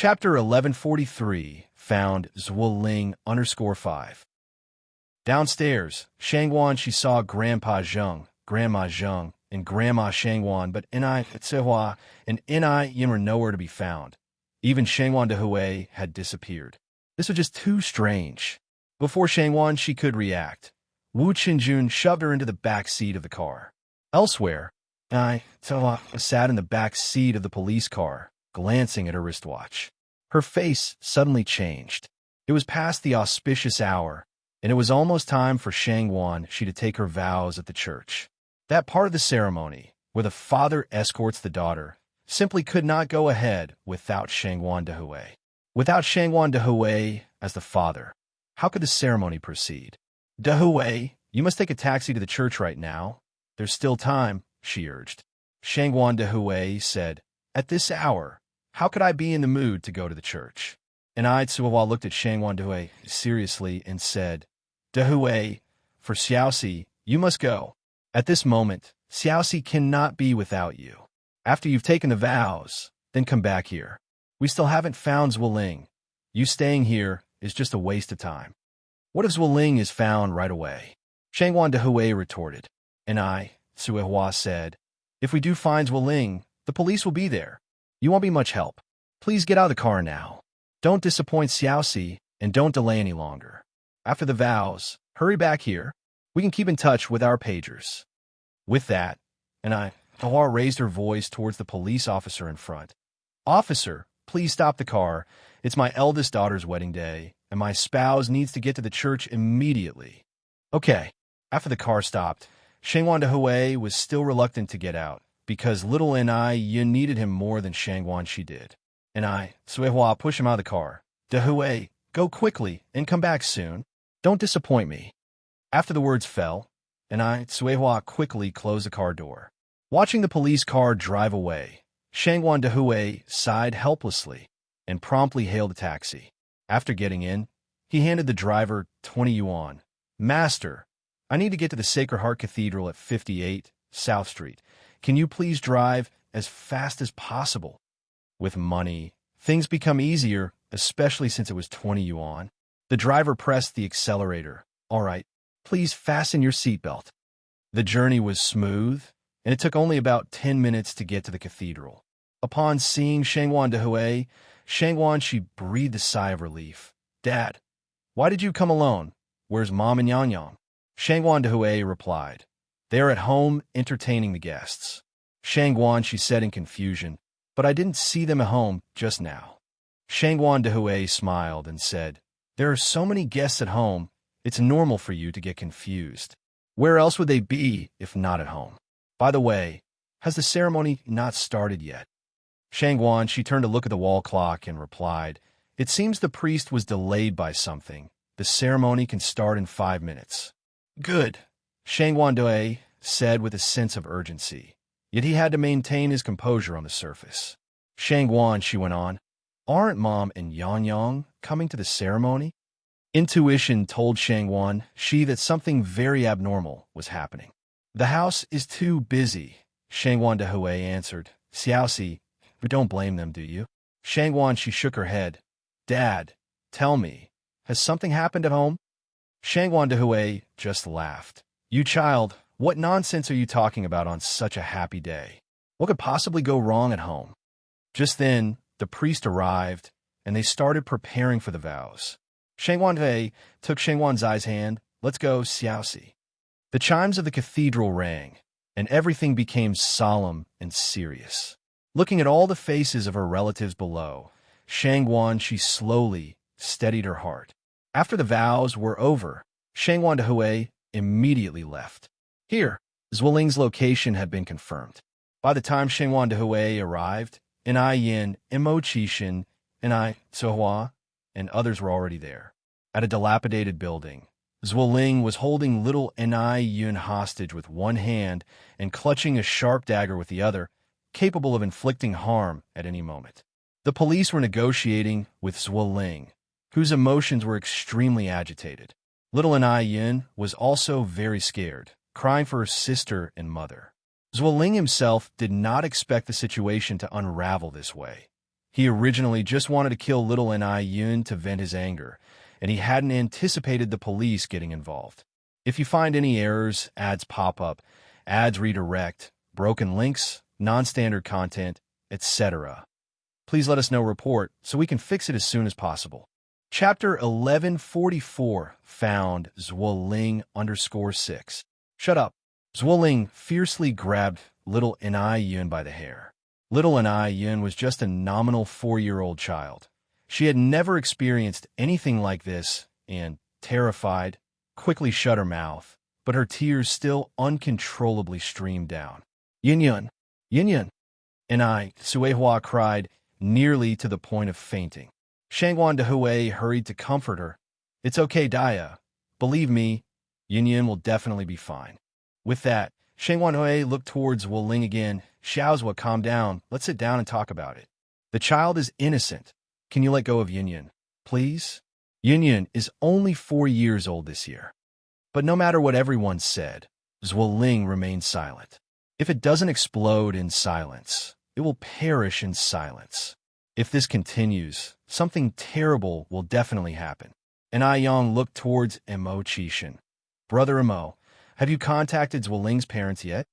Chapter 1143, found Zhuoling_5. Downstairs, Shangwan she saw Grandpa Zheng, Grandma Zheng, and Grandma Shangwan, but Ni Tsihua and Ni Yin were nowhere to be found. Even Shangwan Dehui had disappeared. This was just too strange. Before Shangwan she could react, Wu Qinjun shoved her into the back seat of the car. Elsewhere, Ni Tsihua sat in the back seat of the police car, glancing at her wristwatch. Her face suddenly changed. It was past the auspicious hour, and it was almost time for Shangwan she to take her vows at the church. That part of the ceremony, where the father escorts the daughter, simply could not go ahead without Shangwan Dehui. Without Shangwan Dehui as the father, how could the ceremony proceed? Dehui, you must take a taxi to the church right now. There's still time, she urged. Shangwan Dehui said, at this hour, how could I be in the mood to go to the church? And Tsuhua looked at Shangwan Dehui seriously and said, Dehui, for Xiaoxi, you must go. At this moment, Xiaoxi cannot be without you. After you've taken the vows, then come back here. We still haven't found Zhuoling. You staying here is just a waste of time. What if Zhuoling is found right away? Shangwan Dehui retorted. And Tsuhua said, if we do find Zhuoling, the police will be there. You won't be much help. Please get out of the car now. Don't disappoint Xiaoxi and don't delay any longer. After the vows, hurry back here. We can keep in touch with our pagers. With that, Tahar raised her voice towards the police officer in front. Officer, please stop the car. It's my eldest daughter's wedding day, and my spouse needs to get to the church immediately. Okay. After the car stopped, Shangwan Dehui was still reluctant to get out, because little Ni Yin needed him more than Shangwan she did. Tsuhua pushed him out of the car. Dehui, go quickly and come back soon. Don't disappoint me. After the words fell, Tsuhua quickly closed the car door. Watching the police car drive away, Shangwan Dehui sighed helplessly and promptly hailed a taxi. After getting in, he handed the driver 20 yuan. Master, I need to get to the Sacred Heart Cathedral at 58 South Street. Can you please drive as fast as possible? With money, things become easier, especially since it was 20 yuan. The driver pressed the accelerator. All right, please fasten your seatbelt. The journey was smooth, and it took only about 10 minutes to get to the cathedral. Upon seeing Shangwan Dehui, Shangwan she breathed a sigh of relief. Dad, why did you come alone? Where's Mom and Yang Yang? Shangwan Dehui replied, they are at home entertaining the guests. Shangwan she said in confusion, but I didn't see them at home just now. Shangwan Dehui smiled and said, there are so many guests at home, it's normal for you to get confused. Where else would they be if not at home? By the way, has the ceremony not started yet? Shangwan she turned to look at the wall clock and replied, it seems the priest was delayed by something. The ceremony can start in 5 minutes. Good, Shangwan Dehui said with a sense of urgency. Yet he had to maintain his composure on the surface. Shangwan, she went on, aren't Mom and Yang Yang coming to the ceremony? Intuition told Shangwan she that something very abnormal was happening. The house is too busy, Shangwan Dehui answered. Xiaoxi, but don't blame them, do you? Shangwan she shook her head. Dad, tell me, has something happened at home? Shangwan Dehui just laughed. You child, what nonsense are you talking about on such a happy day? What could possibly go wrong at home? Just then, the priest arrived, and they started preparing for the vows. Shangwan Dehui took Shangwan Zai's hand. Let's go, Xiaoxi. The chimes of the cathedral rang, and everything became solemn and serious. Looking at all the faces of her relatives below, Shangwan she slowly steadied her heart. After the vows were over, Shangwan Dehui immediately left. Here, Zhuoling's location had been confirmed. By the time Shangwan Dehui arrived, Ni Yin, Mo Qixin, Tsuhua, and others were already there. At a dilapidated building, Zhuoling was holding little Ni Yin hostage with one hand and clutching a sharp dagger with the other, capable of inflicting harm at any moment. The police were negotiating with Zhuoling, whose emotions were extremely agitated. Little Ni Yin was also very scared, crying for her sister and mother. Zhuoling himself did not expect the situation to unravel this way. He originally just wanted to kill little Ni Yun to vent his anger, and he hadn't anticipated the police getting involved. If you find any errors, ads pop up, ads redirect, broken links, non-standard content, etc., please let us know report so we can fix it as soon as possible. Chapter 1144 found Zhuoling_6. Shut up. Zhuoling fiercely grabbed little Ni Yun by the hair. Little Ni Yun was just a nominal 4-year-old child. She had never experienced anything like this and, terrified, quickly shut her mouth, but her tears still uncontrollably streamed down. Yin Yun, Yin Yun, Ni Suehua cried, nearly to the point of fainting. Shangwan Dehui hurried to comfort her. It's okay, Daya. Believe me, Yin Yun will definitely be fine. With that, Shangwan Dehui looked towards Wu Ling again. Xiaozhua, calm down. Let's sit down and talk about it. The child is innocent. Can you let go of Yin Yun, please? Yin Yun is only 4 years old this year. But no matter what everyone said, Zhuo Ling remained silent. If it doesn't explode in silence, it will perish in silence. If this continues, something terrible will definitely happen. And Yang looked towards Mo Qishan. Brother Mo, have you contacted Zhuo Ling's parents yet?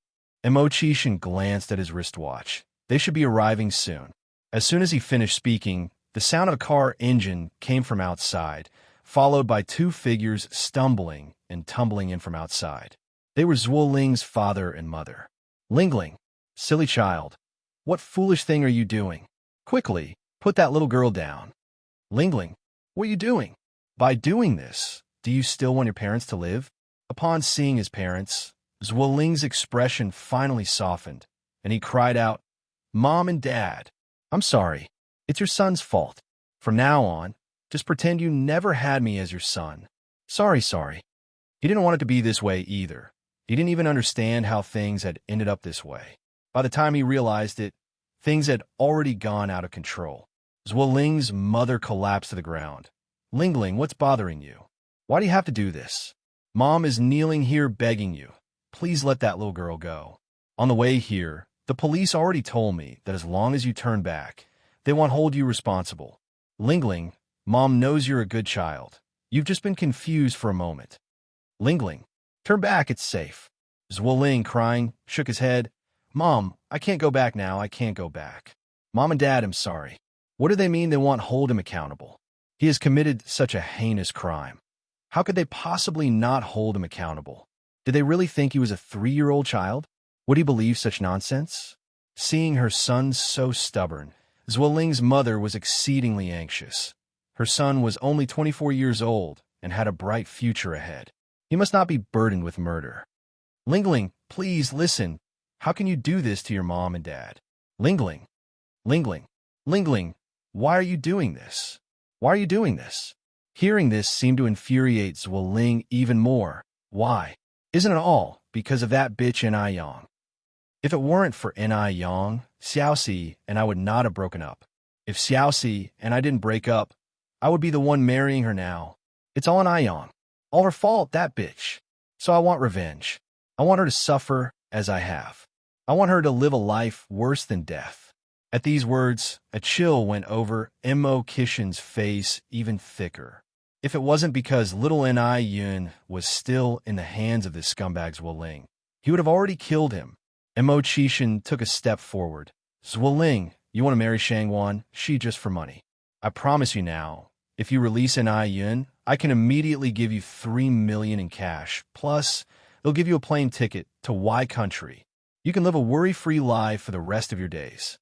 Mo Qishan glanced at his wristwatch. They should be arriving soon. As soon as he finished speaking, the sound of a car engine came from outside, followed by 2 figures stumbling and tumbling in from outside. They were Zhuo Ling's father and mother. Lingling, silly child, what foolish thing are you doing? Quickly, put that little girl down. Lingling, what are you doing? By doing this, do you still want your parents to live? Upon seeing his parents, Zhuo Ling's expression finally softened, and he cried out, Mom and Dad, I'm sorry. It's your son's fault. From now on, just pretend you never had me as your son. Sorry. He didn't want it to be this way either. He didn't even understand how things had ended up this way. By the time he realized it, things had already gone out of control. Zhuo Ling's mother collapsed to the ground. Lingling, what's bothering you? Why do you have to do this? Mom is kneeling here begging you. Please let that little girl go. On the way here, the police already told me that as long as you turn back, they won't hold you responsible. Lingling, Mom knows you're a good child. You've just been confused for a moment. Lingling, turn back, it's safe. Zhuo Ling, crying, shook his head. Mom, I can't go back now, I can't go back. Mom and Dad, I'm sorry. What do they mean they won't hold him accountable? He has committed such a heinous crime. How could they possibly not hold him accountable? Did they really think he was a 3-year-old child? Would he believe such nonsense? Seeing her son so stubborn, Zhuo Ling's mother was exceedingly anxious. Her son was only 24 years old and had a bright future ahead. He must not be burdened with murder. Lingling, please listen. How can you do this to your mom and dad? Lingling, why are you doing this? Why are you doing this? Hearing this seemed to infuriate Zhuo Ling even more. Why? Isn't it all because of that bitch Ni Yang? If it weren't for Ni Yang, Xiaoxi and I would not have broken up. If Xiaoxi and I didn't break up, I would be the one marrying her now. It's all Ni Yang. All her fault, that bitch. So I want revenge. I want her to suffer as I have. I want her to live a life worse than death. At these words, a chill went over Mo Qishan's face even thicker. If it wasn't because little Ni Yun was still in the hands of this scumbag Zhuo Ling, he would have already killed him. Mo Qishan took a step forward. Zhuo Ling, you want to marry Shangwan? She just for money. I promise you now, if you release Ni Yun, I can immediately give you 3 million in cash. Plus, they'll give you a plane ticket to Y country. You can live a worry-free life for the rest of your days.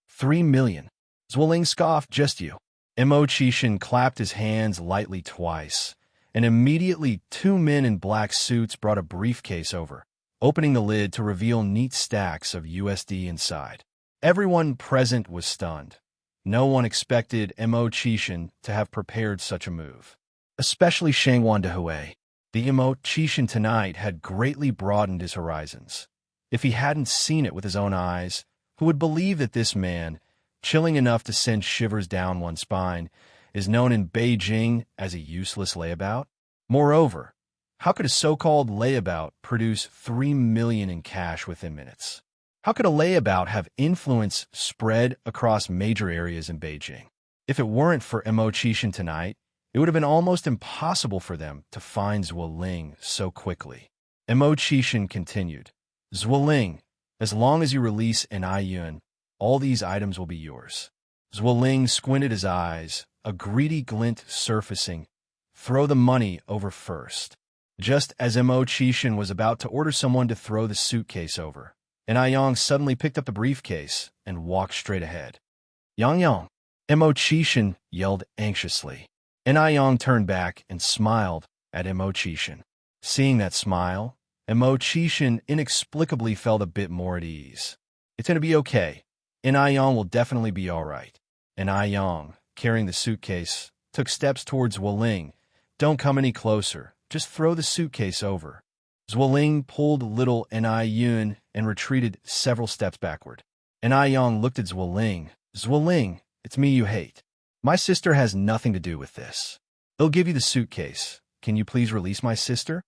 3 million. Zhuo Ling scoffed, just you. Mo Qishan clapped his hands lightly twice, and immediately 2 men in black suits brought a briefcase over, opening the lid to reveal neat stacks of USD inside. Everyone present was stunned. No one expected Mo Qishan to have prepared such a move, especially Shangwan Dehui. The Mo Qishan tonight had greatly broadened his horizons. If he hadn't seen it with his own eyes, who would believe that this man, chilling enough to send shivers down one's spine, is known in Beijing as a useless layabout? Moreover, how could a so-called layabout produce 3 million in cash within minutes? How could a layabout have influence spread across major areas in Beijing? If it weren't for Immerse tonight, it would have been almost impossible for them to find Zuoling so quickly. Immerse continued. Zuoling, as long as you release an Yun, all these items will be yours. Zuoling squinted his eyes, a greedy glint surfacing. Throw the money over first. Just as Immerse was about to order someone to throw the suitcase over, Yang suddenly picked up the briefcase and walked straight ahead. Yang! Immerse yelled anxiously. Yang turned back and smiled at Immerse. Seeing that smile, Immerse inexplicably felt a bit more at ease. It's going to be okay. Yang will definitely be all right. Yang, carrying the suitcase, took steps towards Zuoling. Don't come any closer. Just throw the suitcase over. Zuoling pulled little Yun and retreated several steps backward. Yang looked at Zuoling. Zuoling, it's me you hate. My sister has nothing to do with this. They'll give you the suitcase. Can you please release my sister?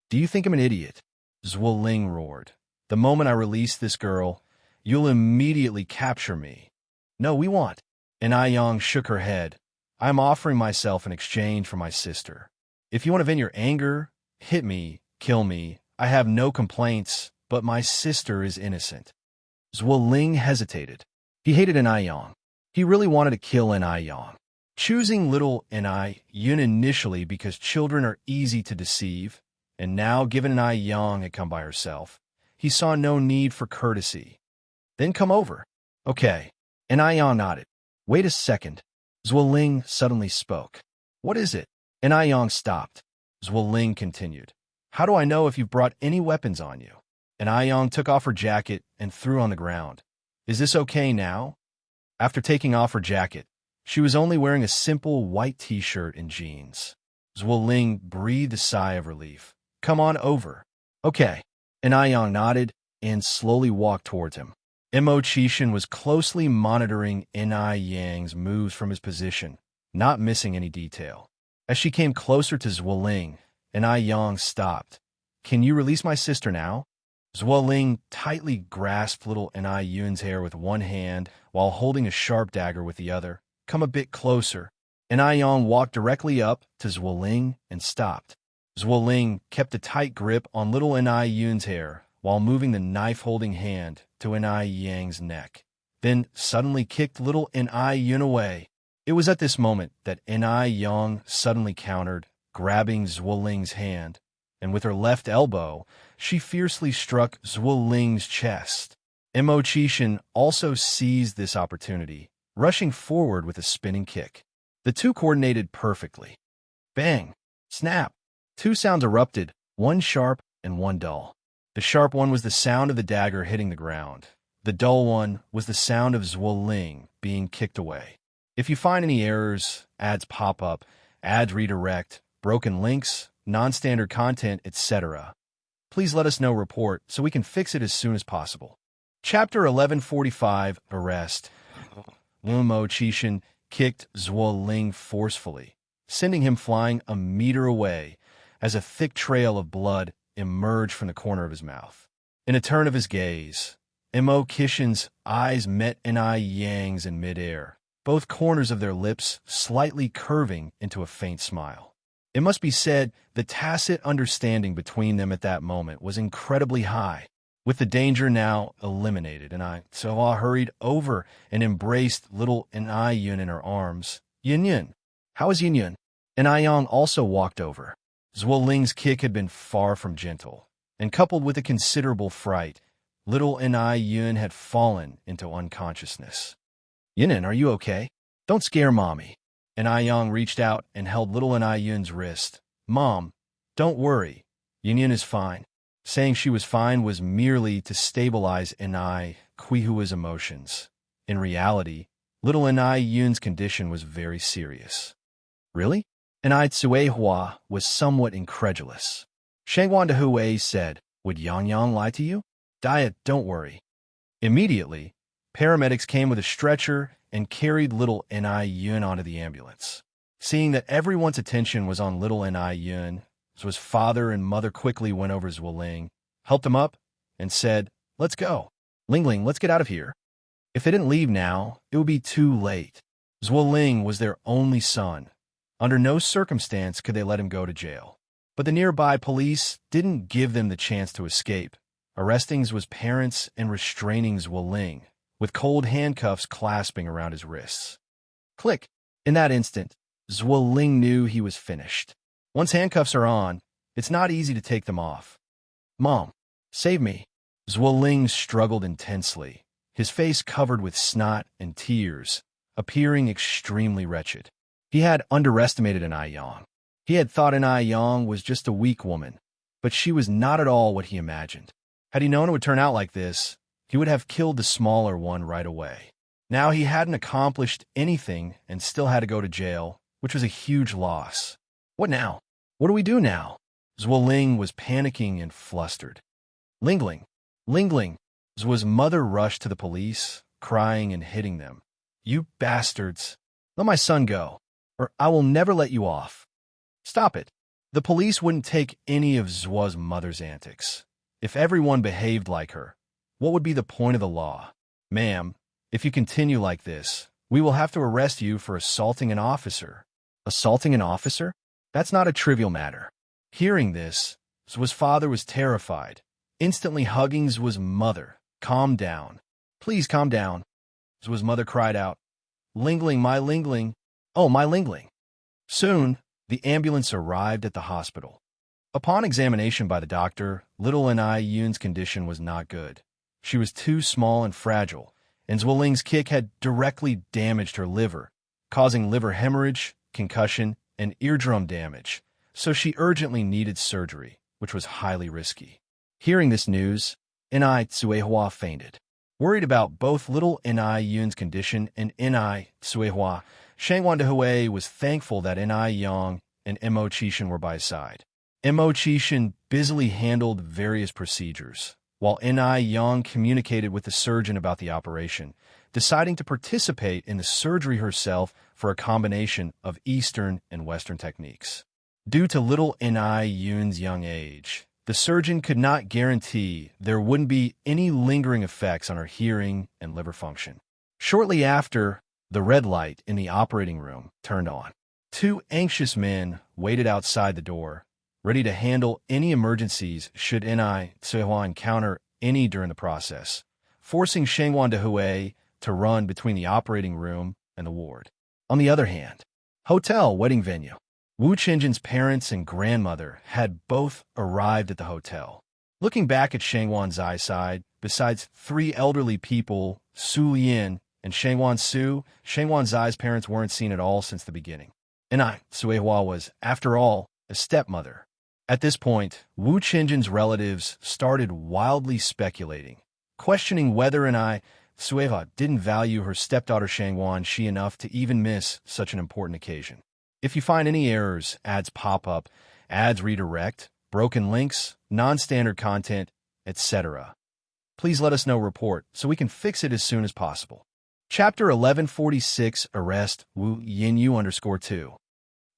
Do you think I'm an idiot? Zuoling roared. The moment I release this girl, you'll immediately capture me. No, we won't. Yang shook her head. I'm offering myself in exchange for my sister. If you want to vent your anger, hit me, kill me. I have no complaints, but my sister is innocent. Zuoling hesitated. He hated Yang. He really wanted to kill Yang. Choosing little Yun initially because children are easy to deceive, and now given Yang had come by herself, he saw no need for courtesy. Then come over. Okay. Yang nodded. Wait a second. Zuoling suddenly spoke. What is it? Yang stopped. Zuoling continued. How do I know if you've brought any weapons on you? Yang took off her jacket and threw on the ground. Is this okay now? After taking off her jacket, she was only wearing a simple white t-shirt and jeans. Zuoling breathed a sigh of relief. Come on over. Okay. Yang nodded and slowly walked towards him. Immerse was closely monitoring Yang's moves from his position, not missing any detail. As she came closer to Zuoling, Yang stopped. Can you release my sister now? Zuoling tightly grasped little Yun's hair with one hand while holding a sharp dagger with the other. Come a bit closer. Yang walked directly up to Zuoling and stopped. Zuoling kept a tight grip on little Yun's hair while moving the knife-holding hand to Yang's neck, then suddenly kicked little Yun away. It was at this moment that Yang suddenly countered, grabbing Zuoling's hand, and with her left elbow, she fiercely struck Zuoling's chest. Immerse also seized this opportunity, rushing forward with a spinning kick. The two coordinated perfectly. Bang! Snap! Two sounds erupted, one sharp and one dull. The sharp one was the sound of the dagger hitting the ground. The dull one was the sound of Zuoling being kicked away. If you find any errors, ads pop up, ads redirect, broken links, non-standard content, etc., please let us know report so we can fix it as soon as possible. Chapter 1145, Arrest. Immerse kicked Zuoling forcefully, sending him flying a meter away as a thick trail of blood emerged from the corner of his mouth. In a turn of his gaze, Immerse's eyes met Yang's in midair, both corners of their lips slightly curving into a faint smile. It must be said the tacit understanding between them at that moment was incredibly high. With the danger now eliminated, So hurried over and embraced little Yun in her arms. Yun, how is Yun? Yang also walked over. Zuoling's kick had been far from gentle, and coupled with a considerable fright, little Yun had fallen into unconsciousness. Yun, are you okay? Don't scare Mommy. Yang reached out and held little Yun's wrist. Mom, don't worry. Yun is fine. Saying she was fine was merely to stabilize Quihua's emotions. In reality, little Yun's condition was very serious. Really? Tsuehua was somewhat incredulous. Shangwan Dehui said, Would Yang lie to you? Diet, don't worry. Immediately, paramedics came with a stretcher and carried little Yun onto the ambulance. Seeing that everyone's attention was on little Yun, so his father and mother quickly went over Zuoling, helped him up, and said, Let's go. Ling Ling, let's get out of here. If they didn't leave now, it would be too late. Zhuo Ling was their only son. Under no circumstance could they let him go to jail. But the nearby police didn't give them the chance to escape, arresting Zhuo's parents and restraining Zhuo Ling, with cold handcuffs clasping around his wrists. Click! In that instant, Zhuo Ling knew he was finished. Once handcuffs are on, it's not easy to take them off. Mom, save me. Zhuo Ling struggled intensely, his face covered with snot and tears, appearing extremely wretched. He had underestimated An Yang. He had thought An Yang was just a weak woman, but she was not at all what he imagined. Had he known it would turn out like this, he would have killed the smaller one right away. Now he hadn't accomplished anything and still had to go to jail, which was a huge loss. What now? What do we do now? Zhuo Ling was panicking and flustered. Ling Ling, Ling Ling. Zhuo's mother rushed to the police, crying and hitting them. You bastards! Let my son go, or I will never let you off. Stop it. The police wouldn't take any of Zhuo's mother's antics. If everyone behaved like her, what would be the point of the law? Ma'am, if you continue like this, we will have to arrest you for assaulting an officer. Assaulting an officer? That's not a trivial matter. Hearing this, Zhuo's father was terrified, instantly hugging Zhuo's mother. Calm down. Please calm down. Zhuo's mother cried out, Ling Ling, my Ling Ling. Oh, my Ling Ling. Soon, the ambulance arrived at the hospital. Upon examination by the doctor, little An Yun's condition was not good. She was too small and fragile, and Zhuo Ling's kick had directly damaged her liver, causing liver hemorrhage, concussion, and eardrum damage, so she urgently needed surgery, which was highly risky. Hearing this news, An Tsuehua fainted. Worried about both little An Yun's condition and An Tsuehua, Shangwan Dehui was thankful that An Yang and Mo Qishan were by his side. Mo Qishan busily handled various procedures, while An Yang communicated with the surgeon about the operation, deciding to participate in the surgery herself for a combination of Eastern and Western techniques. Due to little An Yun's young age, the surgeon could not guarantee there wouldn't be any lingering effects on her hearing and liver function. Shortly after, the red light in the operating room turned on. Two anxious men waited outside the door, ready to handle any emergencies should An Tsuehua encounter any during the process, forcing Shangwan Dehui to run between the operating room and the ward. On the other hand, hotel wedding venue. Wu Qinjin's parents and grandmother had both arrived at the hotel. Looking back at Shangwan's eyesight, besides three elderly people, Su Yin and Shangwan Su, Shangwan Zai's parents weren't seen at all since the beginning. An Tsuehua was, after all, a stepmother. At this point, Wu Qinjin's relatives started wildly speculating, questioning whether An Tsuehua didn't value her stepdaughter Shangwan Shi enough to even miss such an important occasion. If you find any errors, ads pop up, ads redirect, broken links, non-standard content, etc., please let us know report so we can fix it as soon as possible. Chapter 1146 Arrest Wu Yinyu _2.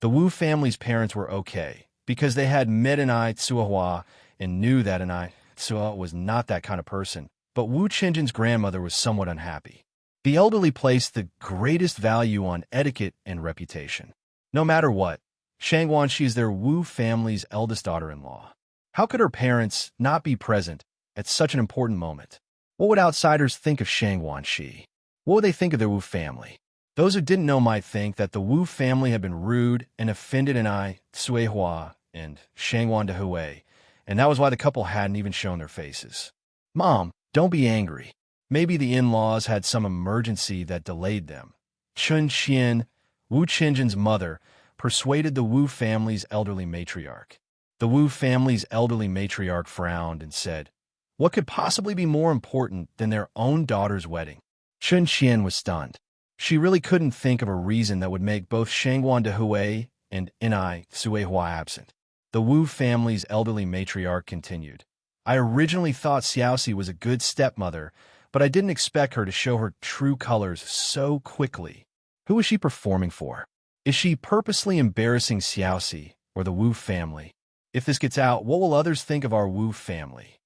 The Wu family's parents were okay because they had met An Tsuehua and knew that An Tsuehua was not that kind of person, but Wu Qinjin's grandmother was somewhat unhappy. The elderly placed the greatest value on etiquette and reputation. No matter what, Shangwan Shi is their Wu family's eldest daughter-in-law. How could her parents not be present at such an important moment? What would outsiders think of Shangwan Shi? What would they think of their Wu family? Those who didn't know might think that the Wu family had been rude and offended An Tsuehua and Shangwan Dehui, and that was why the couple hadn't even shown their faces. Mom, don't be angry. Maybe the in-laws had some emergency that delayed them. Chun Qian, Wu Qinjin's mother, persuaded the Wu family's elderly matriarch. The Wu family's elderly matriarch frowned and said, what could possibly be more important than their own daughter's wedding? Chun Qian was stunned. She really couldn't think of a reason that would make both Shangwan Dehui and An Tsuehua absent. The Wu family's elderly matriarch continued. I originally thought Xiaoxi was a good stepmother, but I didn't expect her to show her true colors so quickly. Who is she performing for? Is she purposely embarrassing Xiaoxi or the Wu family? If this gets out, what will others think of our Wu family?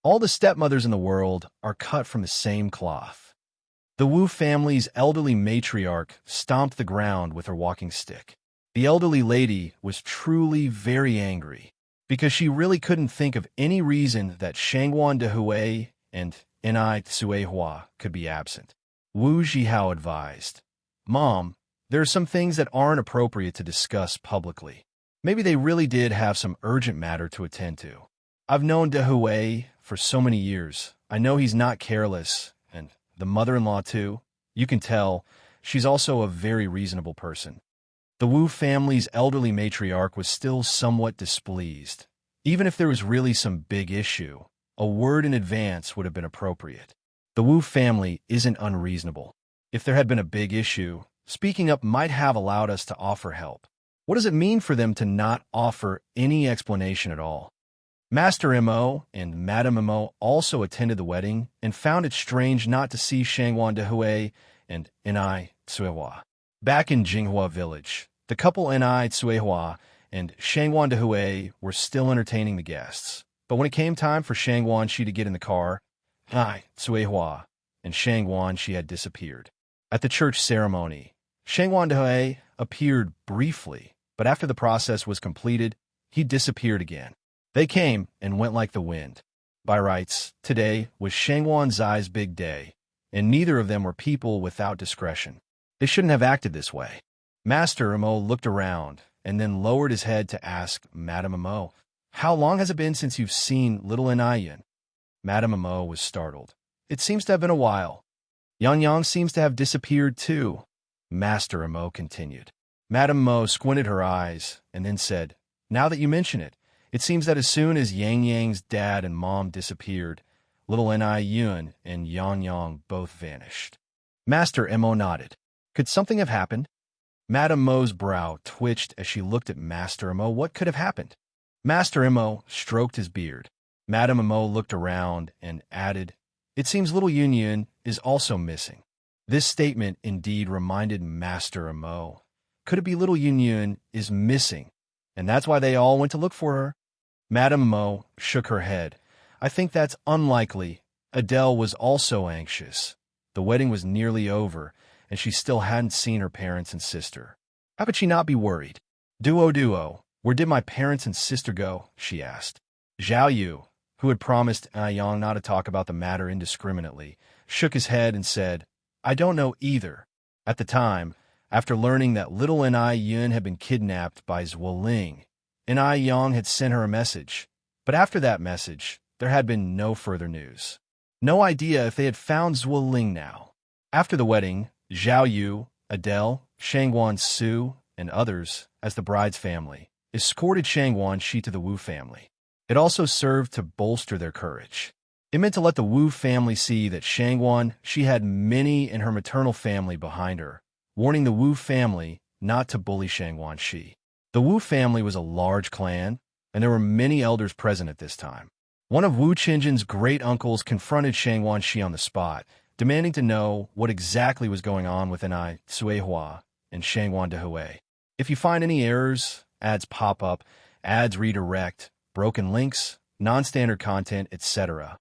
All the stepmothers in the world are cut from the same cloth. The Wu family's elderly matriarch stomped the ground with her walking stick. The elderly lady was truly very angry, because she really couldn't think of any reason that Shangguan de Hui and Ni Tsuehua could be absent. Wu Zhihao advised, "Mom, there are some things that aren't appropriate to discuss publicly. Maybe they really did have some urgent matter to attend to. I've known de Hui for so many years. I know he's not careless, and the mother-in-law too. You can tell, she's also a very reasonable person." The Wu family's elderly matriarch was still somewhat displeased. Even if there was really some big issue, a word in advance would have been appropriate. The Wu family isn't unreasonable. If there had been a big issue, speaking up might have allowed us to offer help. What does it mean for them to not offer any explanation at all? Master Mo and Madame Mo also attended the wedding and found it strange not to see Shangguan de Hui and Ni Tsuehua. Back in Jinghua village, the couple Ni Tsuehua and Shangguan de Hui were still entertaining the guests. But when it came time for Shangguan Shi to get in the car, Ni Tsuehua and Shangguan Shi had disappeared. At the church ceremony, Shangguan de Hui appeared briefly, but after the process was completed, he disappeared again. They came and went like the wind. By rights, today was Shangguan Zai's big day, and neither of them were people without discretion. They shouldn't have acted this way. Master Mo looked around and then lowered his head to ask Madame Mo, "How long has it been since you've seen little Inayan?" Madame Mo was startled. "It seems to have been a while. Yang Yang seems to have disappeared too," Master Mo continued. Madame Mo squinted her eyes and then said, "Now that you mention it, it seems that as soon as Yang Yang's dad and mom disappeared, little Yun and Yang Yang both vanished." Master Mo nodded. Could something have happened? Madame Mo's brow twitched as she looked at Master Mo. What could have happened? Master Mo stroked his beard. Madame Mo looked around and added, "It seems little Yun Yun is also missing." This statement indeed reminded Master Mo. Could it be little Yun Yun is missing, and that's why they all went to look for her? Madame Mo shook her head. "I think that's unlikely." Adele was also anxious. The wedding was nearly over, and she still hadn't seen her parents and sister. How could she not be worried? Duo, where did my parents and sister go?" she asked. Zhao Yu, who had promised Yang not to talk about the matter indiscriminately, shook his head and said, "I don't know either." At the time, after learning that little Ni Yun had been kidnapped by Zhuoling, Ni Yang had sent her a message. But after that message, there had been no further news. No idea if they had found Zhuoling now. After the wedding, Zhao Yu, Adele, Shangguan Su, and others, as the bride's family, escorted Shangguan Shi to the Wu family. It also served to bolster their courage. It meant to let the Wu family see that Shangguan Shi had many in her maternal family behind her, warning the Wu family not to bully Shangguan Shi. The Wu family was a large clan, and there were many elders present at this time. One of Wu Qingjin's great uncles confronted Shangguan Shi on the spot, demanding to know what exactly was going on with Ni Tsuehua and Shangguan de Hui. If you find any errors, ads pop up, ads redirect, broken links, non-standard content, etc.,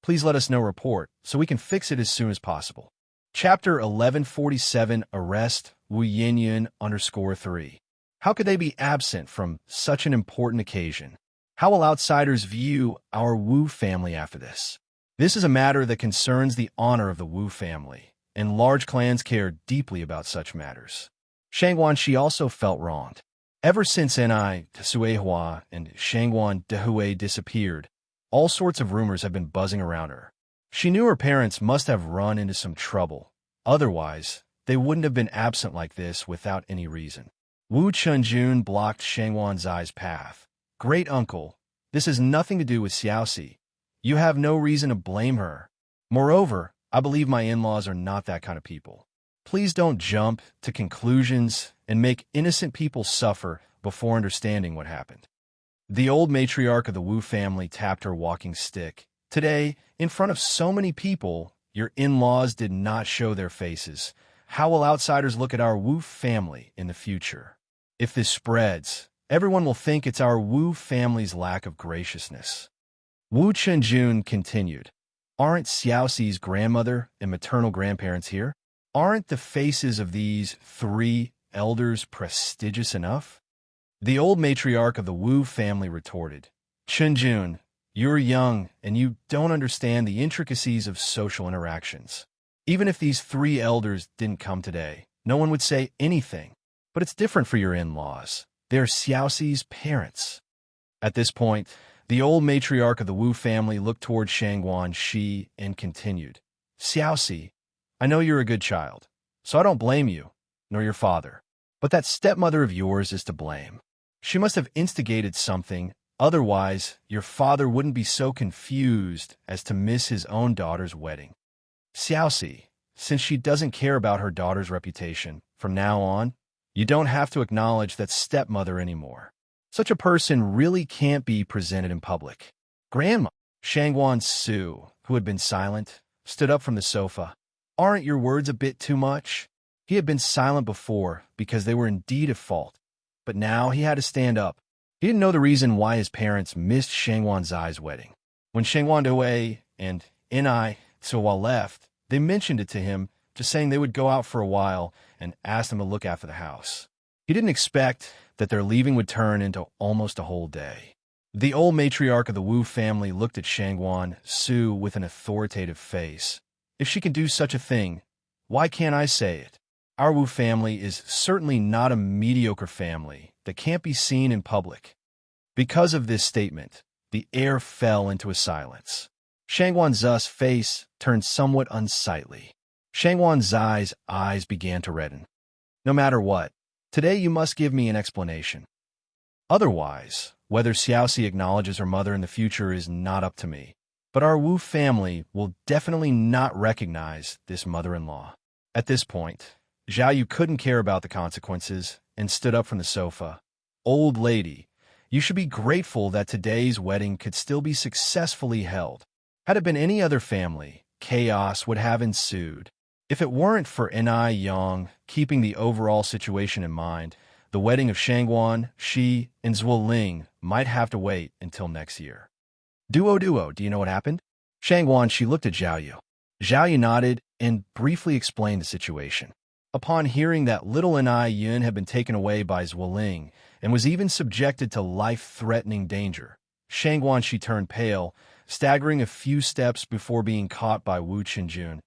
please let us know report so we can fix it as soon as possible. Chapter 1147 Arrest Wu Yinyun _3. How could they be absent from such an important occasion? How will outsiders view our Wu family after this? This is a matter that concerns the honor of the Wu family, and large clans care deeply about such matters. Shangguan Shi also felt wronged. Ever since Ni Tsuehua and Shangguan de Hui disappeared, all sorts of rumors have been buzzing around her. She knew her parents must have run into some trouble. Otherwise, they wouldn't have been absent like this without any reason. Wu Chunjun blocked Shangguan Zai's path. "Great uncle, this has nothing to do with Xiaoxi. You have no reason to blame her. Moreover, I believe my in-laws are not that kind of people. Please don't jump to conclusions and make innocent people suffer before understanding what happened." The old matriarch of the Wu family tapped her walking stick. "Today, in front of so many people, your in-laws did not show their faces. How will outsiders look at our Wu family in the future? If this spreads, everyone will think it's our Wu family's lack of graciousness." Wu Chenjun continued. Aren't Xiaoxi's grandmother and maternal grandparents here? Aren't the faces of these three elders prestigious enough? The old matriarch of the Wu family retorted. Chenjun, you're young and you don't understand the intricacies of social interactions. Even if these three elders didn't come today, no one would say anything. But it's different for your in-laws. They're Xiaoxi's parents. At this point, the old matriarch of the Wu family looked toward Shangguan Shi and continued. Xiaoxi, I know you're a good child, so I don't blame you, nor your father. But that stepmother of yours is to blame. She must have instigated something, otherwise your father wouldn't be so confused as to miss his own daughter's wedding. Xiaoxi, since she doesn't care about her daughter's reputation, from now on, you don't have to acknowledge that stepmother anymore. Such a person really can't be presented in public. Grandma, Shangguan Su, who had been silent, stood up from the sofa. Aren't your words a bit too much? He had been silent before because they were indeed at fault, but now he had to stand up. He didn't know the reason why his parents missed Shangguan Zai's wedding. When Shangguan Dui and Ni Tsuwa left, they mentioned it to him, just saying they would go out for a while and asked him to look after the house. He didn't expect that their leaving would turn into almost a whole day. The old matriarch of the Wu family looked at Shangguan Su with an authoritative face. If she can do such a thing, why can't I say it? Our Wu family is certainly not a mediocre family that can't be seen in public. Because of this statement, the air fell into a silence. Shangguan Zai's face turned somewhat unsightly. Shangguan Zai's eyes began to redden. No matter what, today you must give me an explanation. Otherwise, whether Xiaoxi acknowledges her mother in the future is not up to me. But our Wu family will definitely not recognize this mother-in-law. At this point, Zhao Yu couldn't care about the consequences and stood up from the sofa. Old lady, you should be grateful that today's wedding could still be successfully held. Had it been any other family, chaos would have ensued. If it weren't for Ni Yang keeping the overall situation in mind, the wedding of Shangguan, Shi, and Zuoling might have to wait until next year. Duo, do you know what happened? Shangguan Shi looked at Zhao Yu. Zhao Yu nodded and briefly explained the situation. Upon hearing that little Ni Yun had been taken away by Zuoling and was even subjected to life-threatening danger, Shangguan Shi turned pale, staggering a few steps before being caught by Wu Chenjun,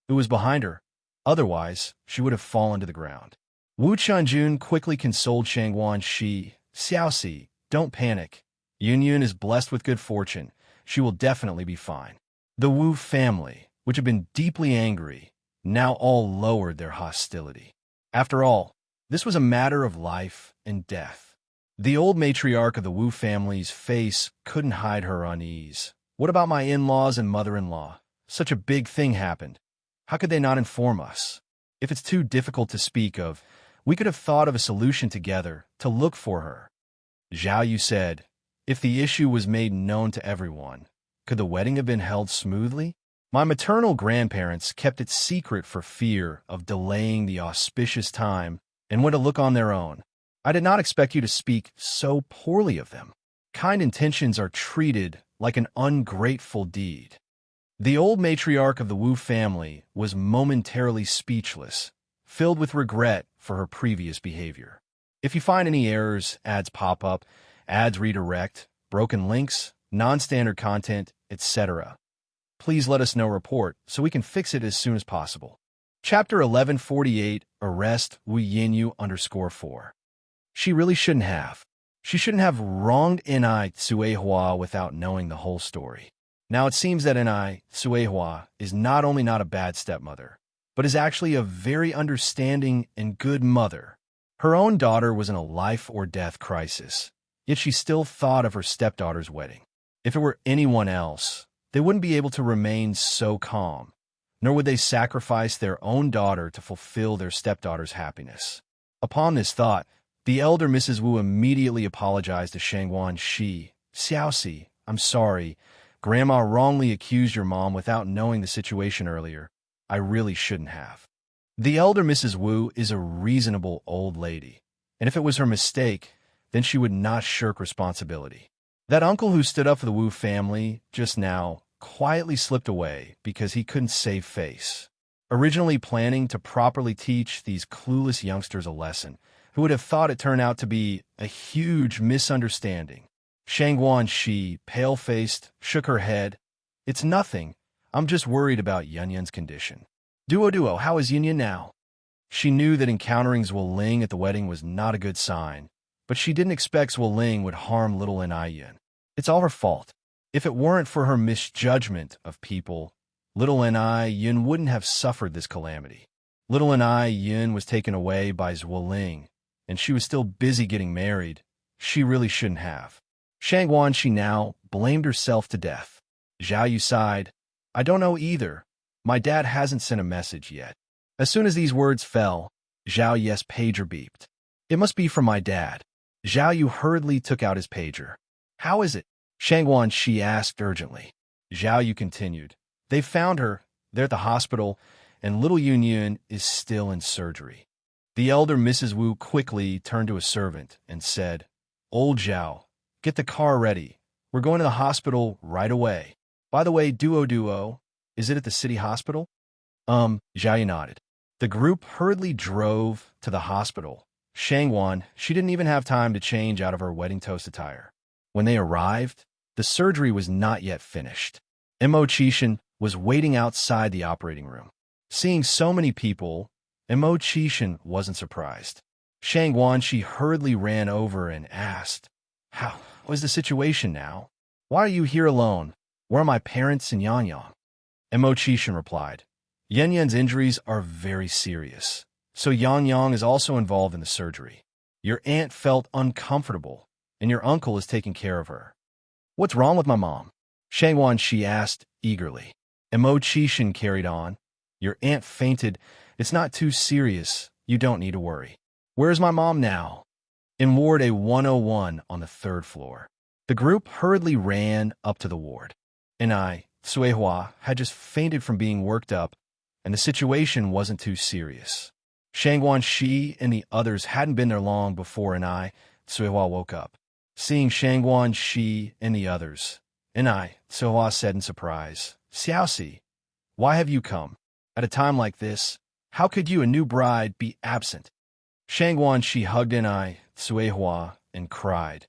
who was behind her. Otherwise, she would have fallen to the ground. Wu Chenjun quickly consoled Shangguan Shi. Xiaoxi, don't panic. Yun Yun is blessed with good fortune. She will definitely be fine. The Wu family, which had been deeply angry, now all lowered their hostility. After all, this was a matter of life and death. The old matriarch of the Wu family's face couldn't hide her unease. What about my in-laws and mother-in-law? Such a big thing happened. How could they not inform us? If it's too difficult to speak of, we could have thought of a solution together to look for her. Zhao Yu said, if the issue was made known to everyone, could the wedding have been held smoothly? My maternal grandparents kept it secret for fear of delaying the auspicious time and went to look on their own. I did not expect you to speak so poorly of them. Kind intentions are treated like an ungrateful deed. The old matriarch of the Wu family was momentarily speechless, filled with regret for her previous behavior. If you find any errors, ads pop up, ads redirect, broken links, non-standard content, etc., please let us know report so we can fix it as soon as possible. Chapter 1148, Arrest Wu Yinyu _4. She really shouldn't have. She shouldn't have wronged Ni Tsuehua without knowing the whole story. Now it seems that Ni Tsuehua is not only not a bad stepmother, but is actually a very understanding and good mother. Her own daughter was in a life-or-death crisis, yet she still thought of her stepdaughter's wedding. If it were anyone else, they wouldn't be able to remain so calm, nor would they sacrifice their own daughter to fulfill their stepdaughter's happiness. Upon this thought, the elder Mrs. Wu immediately apologized to Shangguan Shi. Xiaoxi, I'm sorry. Grandma wrongly accused your mom without knowing the situation earlier. I really shouldn't have. The elder Mrs. Wu is a reasonable old lady, and if it was her mistake, then she would not shirk responsibility. That uncle who stood up for the Wu family just now quietly slipped away because he couldn't save face. Originally planning to properly teach these clueless youngsters a lesson, who would have thought it turned out to be a huge misunderstanding. Shangguan Shi, pale-faced, shook her head. It's nothing. I'm just worried about Yunyan's condition. Duo, how is Yunyan now? She knew that encountering Zhuoling at the wedding was not a good sign, but she didn't expect Zhuoling would harm little Yun. It's all her fault. If it weren't for her misjudgment of people, little Yun wouldn't have suffered this calamity. Little Yun was taken away by Zhuoling, and she was still busy getting married. She really shouldn't have. Shangguan Shi now blamed herself to death. Zhao Yu sighed. I don't know either. My dad hasn't sent a message yet. As soon as these words fell, Zhao Yu's pager beeped. It must be from my dad. Zhao Yu hurriedly took out his pager. How is it? Shangguan Shi asked urgently. Zhao Yu continued. They found her. They're at the hospital, and little Yun is still in surgery. The elder Mrs. Wu quickly turned to a servant and said, Old Zhao, get the car ready. We're going to the hospital right away. By the way, Duo, is it at the city hospital? Zhao Yu nodded. The group hurriedly drove to the hospital. Shangguan, she didn't even have time to change out of her wedding toast attire. When they arrived, the surgery was not yet finished. Mo Qishan was waiting outside the operating room. Seeing so many people, Mo Qishan wasn't surprised. Shangguan, she hurriedly ran over and asked, How is the situation now? Why are you here alone? Where are my parents and Yang? Mo Qishan replied, Yan's injuries are very serious, so Yang is also involved in the surgery. Your aunt felt uncomfortable, and your uncle is taking care of her. What's wrong with my mom? Shangguan Shi asked eagerly. Mo Qishan carried on. Your aunt fainted. It's not too serious. You don't need to worry. Where's my mom now? In Ward A101 on the 3rd floor. The group hurriedly ran up to the ward. And Suihua, had just fainted from being worked up, and the situation wasn't too serious. Shangguan Shi and the others hadn't been there long before Suihua woke up. Seeing Shangguan Shi and the others, Suihua said in surprise, Xiaoxi, why have you come? At a time like this, how could you, a new bride, be absent? Shangguan Shi hugged Suihua and cried,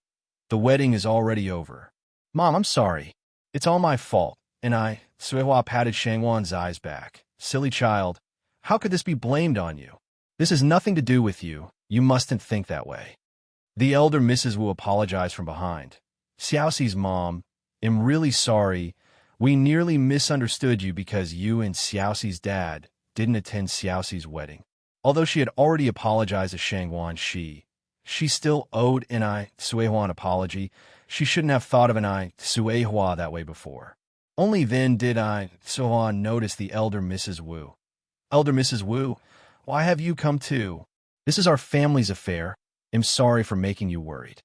The wedding is already over. Mom, I'm sorry. It's all my fault. Suihua patted Shangguan's eyes back. Silly child, how could this be blamed on you? This has nothing to do with you. You mustn't think that way. The elder Mrs. Wu apologized from behind. Xiaoxi's mom, I'm really sorry. We nearly misunderstood you because you and Xiaoxi's dad didn't attend Xiaoxi's wedding. Although she had already apologized to Shangguan Shi, she still owed Suihua an apology. She shouldn't have thought of Suihua that way before. Only then did Suihua notice the elder Mrs. Wu. Elder Mrs. Wu, why have you come too? This is our family's affair. I'm sorry for making you worried.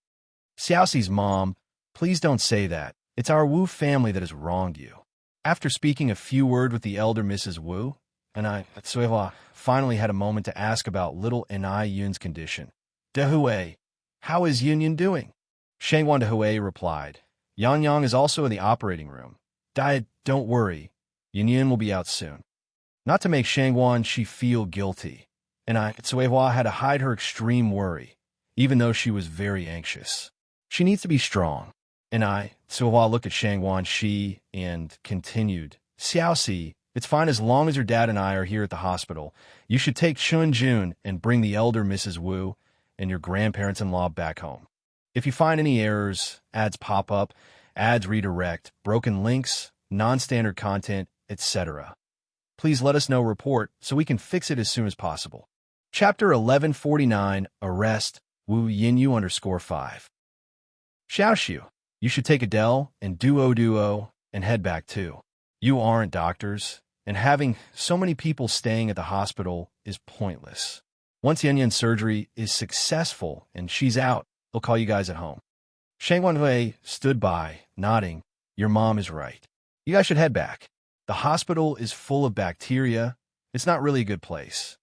Xiaoxi's mom, please don't say that. It's our Wu family that has wronged you. After speaking a few words with the elder Mrs. Wu, Suihua finally had a moment to ask about little Yun's condition. Dehui, how is Yun doing? Shangguan Dehui replied, Yang is also in the operating room. Don't worry. Yun will be out soon. Not to make Shangguan Shi feel guilty, Suihua had to hide her extreme worry, even though she was very anxious. She needs to be strong. Suihua looked at Shangguan Shi and continued, Xiaoxi, it's fine as long as your dad and I are here at the hospital. You should take Chun Jun and bring the elder Mrs. Wu and your grandparents-in-law back home. If you find any errors, ads pop up, ads redirect, broken links, non-standard content, etc., please let us know report so we can fix it as soon as possible. Chapter 1149, Arrest, Wu Yinyu _5. Xiaoxiu, you should take Adele and Duo and head back too. You aren't doctors, and having so many people staying at the hospital is pointless. Once Yan's surgery is successful and she's out, they'll call you guys at home. Shangguan Hui stood by, nodding. Your mom is right. You guys should head back. The hospital is full of bacteria. It's not really a good place.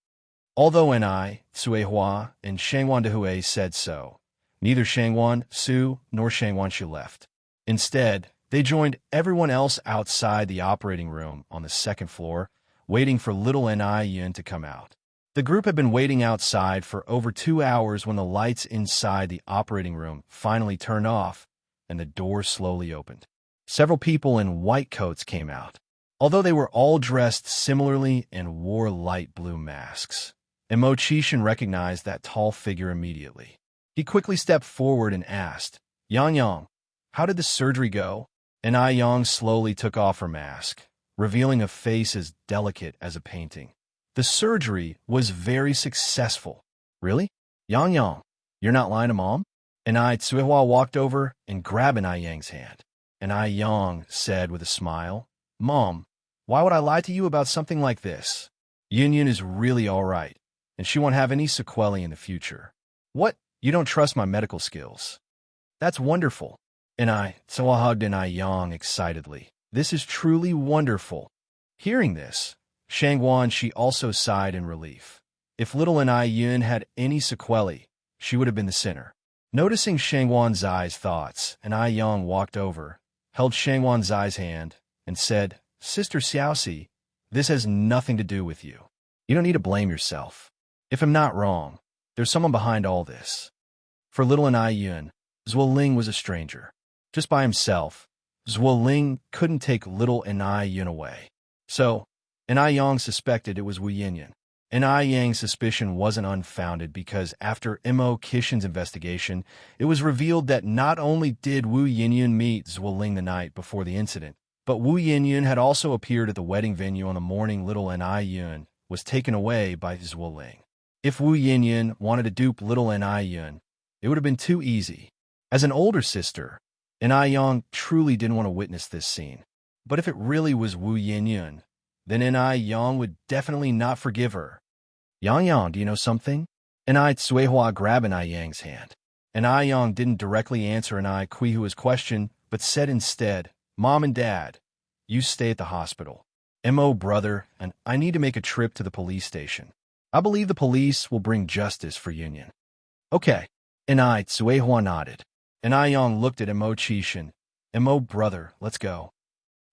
Although Suihua, and Shangguan Dehui said so, neither Shangguan Su nor Shangguan Shi left. Instead, they joined everyone else outside the operating room on the second floor, waiting for little Yun to come out. The group had been waiting outside for over 2 hours when the lights inside the operating room finally turned off and the door slowly opened. Several people in white coats came out, although they were all dressed similarly and wore light blue masks. Chishin recognized that tall figure immediately. He quickly stepped forward and asked, Yang, how did the surgery go? Yang slowly took off her mask, revealing a face as delicate as a painting. The surgery was very successful. Really? Yang, you're not lying to Mom? Tsuehua walked over and grabbed Yang's hand. Yang said with a smile, Mom, why would I lie to you about something like this? Yun is really all right, and she won't have any sequelae in the future. What? You don't trust my medical skills? That's wonderful. Tsuehua hugged Yang excitedly. This is truly wonderful. Hearing this, Shangwan, she also sighed in relief. If little Yun had any sequelae, she would have been the sinner. Noticing Shangwan's eyes thoughts, Yang walked over, held Shangwan's hand, and said, Sister Xiaoxi, this has nothing to do with you. You don't need to blame yourself. If I'm not wrong, there's someone behind all this. For little Yun, Zuoling was a stranger. Just by himself, Zuoling couldn't take little Yun away. So, Yang suspected it was Wu Yinyan. Yang's suspicion wasn't unfounded because after Kishin's investigation, it was revealed that not only did Wu Yinyan meet Zuoling the night before the incident, but Wu Yinyan had also appeared at the wedding venue on the morning little Yun was taken away by Zuoling. If Wu Yinyan wanted to dupe little Yun, it would have been too easy. As an older sister, Yang truly didn't want to witness this scene. But if it really was Wu Yinyan, then Yang would definitely not forgive her. Yang, do you know something? Tsuehua grabbed Yang's hand. Yang didn't directly answer Kuihua's question, but said instead, Mom and Dad, you stay at the hospital. Brother, and I need to make a trip to the police station. I believe the police will bring justice for Union. Okay. Tsuehua nodded. Yang looked at Chishin. Brother, let's go.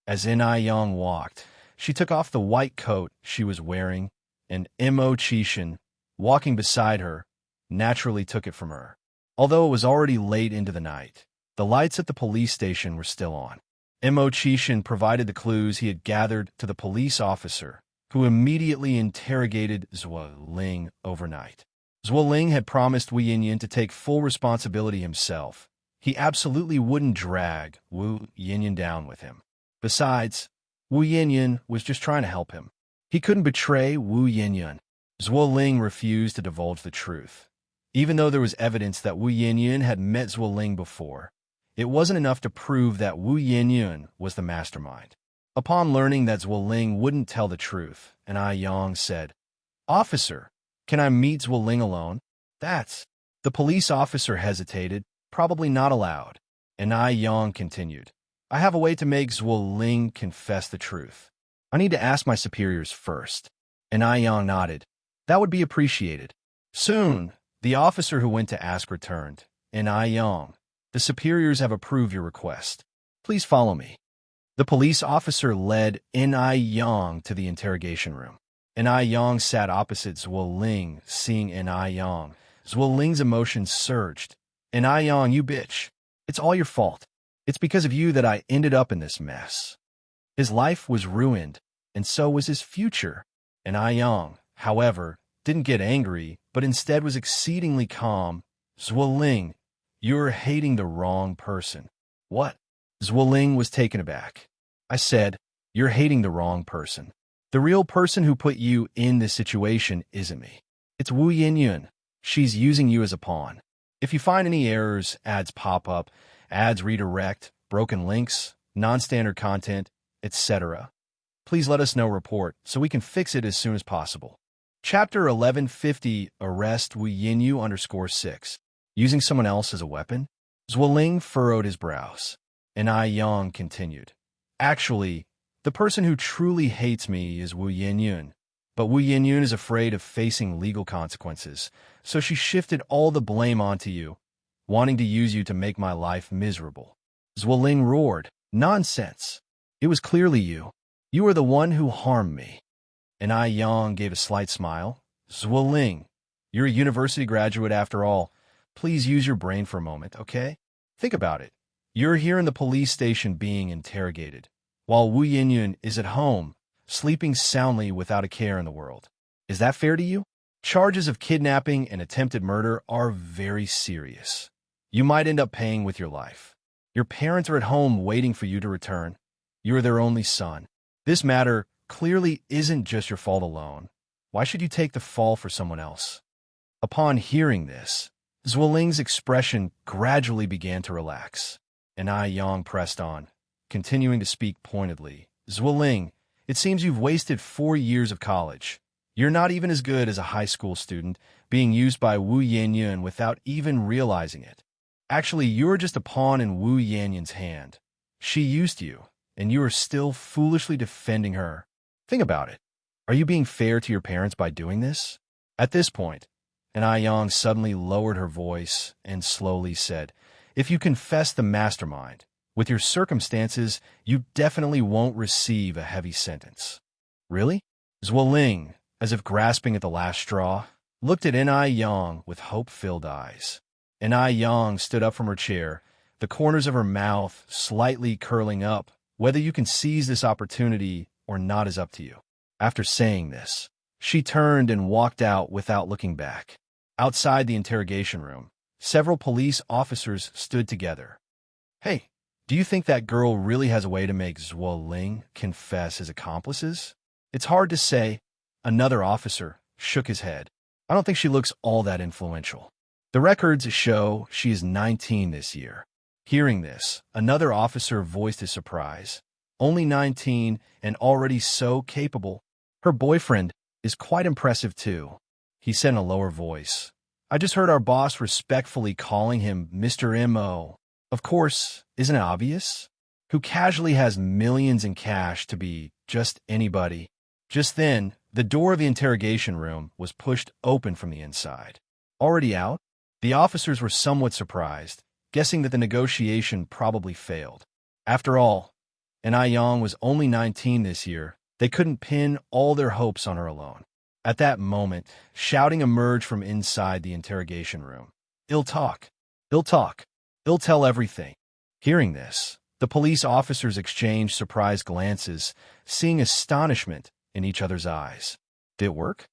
As Yang walked, she took off the white coat she was wearing, and Chishin, walking beside her, naturally took it from her. Although it was already late into the night, the lights at the police station were still on. Chishin provided the clues he had gathered to the police officer, who immediately interrogated Zuoling overnight. Zuoling had promised Wu Yinyan to take full responsibility himself. He absolutely wouldn't drag Wu Yinyan down with him. Besides, Wu Yinyan was just trying to help him. He couldn't betray Wu Yinyan. Zuoling refused to divulge the truth. Even though there was evidence that Wu Yinyan had met Zuoling before, it wasn't enough to prove that Wu Yinyan was the mastermind. Upon learning that Zuoling wouldn't tell the truth, Yang said, Officer, can I meet Zuoling alone? The police officer hesitated, probably not allowed. Yang continued, I have a way to make Zuoling confess the truth. I need to ask my superiors first. Yang nodded. That would be appreciated. Soon, the officer who went to ask returned. Yang, the superiors have approved your request. Please follow me. The police officer led Yang to the interrogation room. Yang sat opposite Zuoling, seeing Yang. Zuoling's emotions surged. Yang, you bitch. It's all your fault. It's because of you that I ended up in this mess. His life was ruined, and so was his future. Yang, however, didn't get angry, but instead was exceedingly calm. Zuoling, you're hating the wrong person. What? Zuoling was taken aback. I said, you're hating the wrong person. The real person who put you in this situation isn't me. It's Wu Yinyan. She's using you as a pawn. If you find any errors, ads pop up, ads redirect, broken links, non-standard content, etc., please let us know report so we can fix it as soon as possible. Chapter 1150 Arrest Wu Yinyu _6. Using someone else as a weapon? Zuoling furrowed his brows. Yang continued. Actually, the person who truly hates me is Wu Yinyun. But Wu Yinyun is afraid of facing legal consequences, so she shifted all the blame onto you, wanting to use you to make my life miserable. Zhuoling roared. Nonsense. It was clearly you. You are the one who harmed me. And Ai Yang gave a slight smile. Zhuoling, you're a university graduate after all. Please use your brain for a moment, okay? Think about it. You're here in the police station being interrogated, while Wu Yinyun is at home, sleeping soundly without a care in the world. Is that fair to you? Charges of kidnapping and attempted murder are very serious. You might end up paying with your life. Your parents are at home waiting for you to return. You're their only son. This matter clearly isn't just your fault alone. Why should you take the fall for someone else? Upon hearing this, Zhuoling's expression gradually began to relax, and Ai Yang pressed on, continuing to speak pointedly. Zhuoling, it seems you've wasted 4 years of college. You're not even as good as a high school student, being used by Wu Yanyan without even realizing it. Actually, you're just a pawn in Wu Yanyan's hand. She used you, and you are still foolishly defending her. Think about it. Are you being fair to your parents by doing this? At this point, Ai Yang suddenly lowered her voice and slowly said, if you confess the mastermind, with your circumstances, you definitely won't receive a heavy sentence. Really? Zhuoling, as if grasping at the last straw, looked at Ai Yang with hope-filled eyes. Ai Yang stood up from her chair, the corners of her mouth slightly curling up. Whether you can seize this opportunity or not is up to you. After saying this, she turned and walked out without looking back. Outside the interrogation room, several police officers stood together. Hey, do you think that girl really has a way to make Zhuoling confess his accomplices? It's hard to say. Another officer shook his head. I don't think she looks all that influential. The records show she is 19 this year. Hearing this, another officer voiced his surprise. Only 19 and already so capable. Her boyfriend is quite impressive too, he said in a lower voice. I just heard our boss respectfully calling him Mr. M.O. Of course, isn't it obvious? Who casually has millions in cash to be just anybody. Just then, the door of the interrogation room was pushed open from the inside. Already out? The officers were somewhat surprised, guessing that the negotiation probably failed. After all, Ai Yang was only 19 this year. They couldn't pin all their hopes on her alone. At that moment, shouting emerged from inside the interrogation room. He'll talk. He'll talk. He'll tell everything. Hearing this, the police officers exchanged surprised glances, seeing astonishment in each other's eyes. Did it work?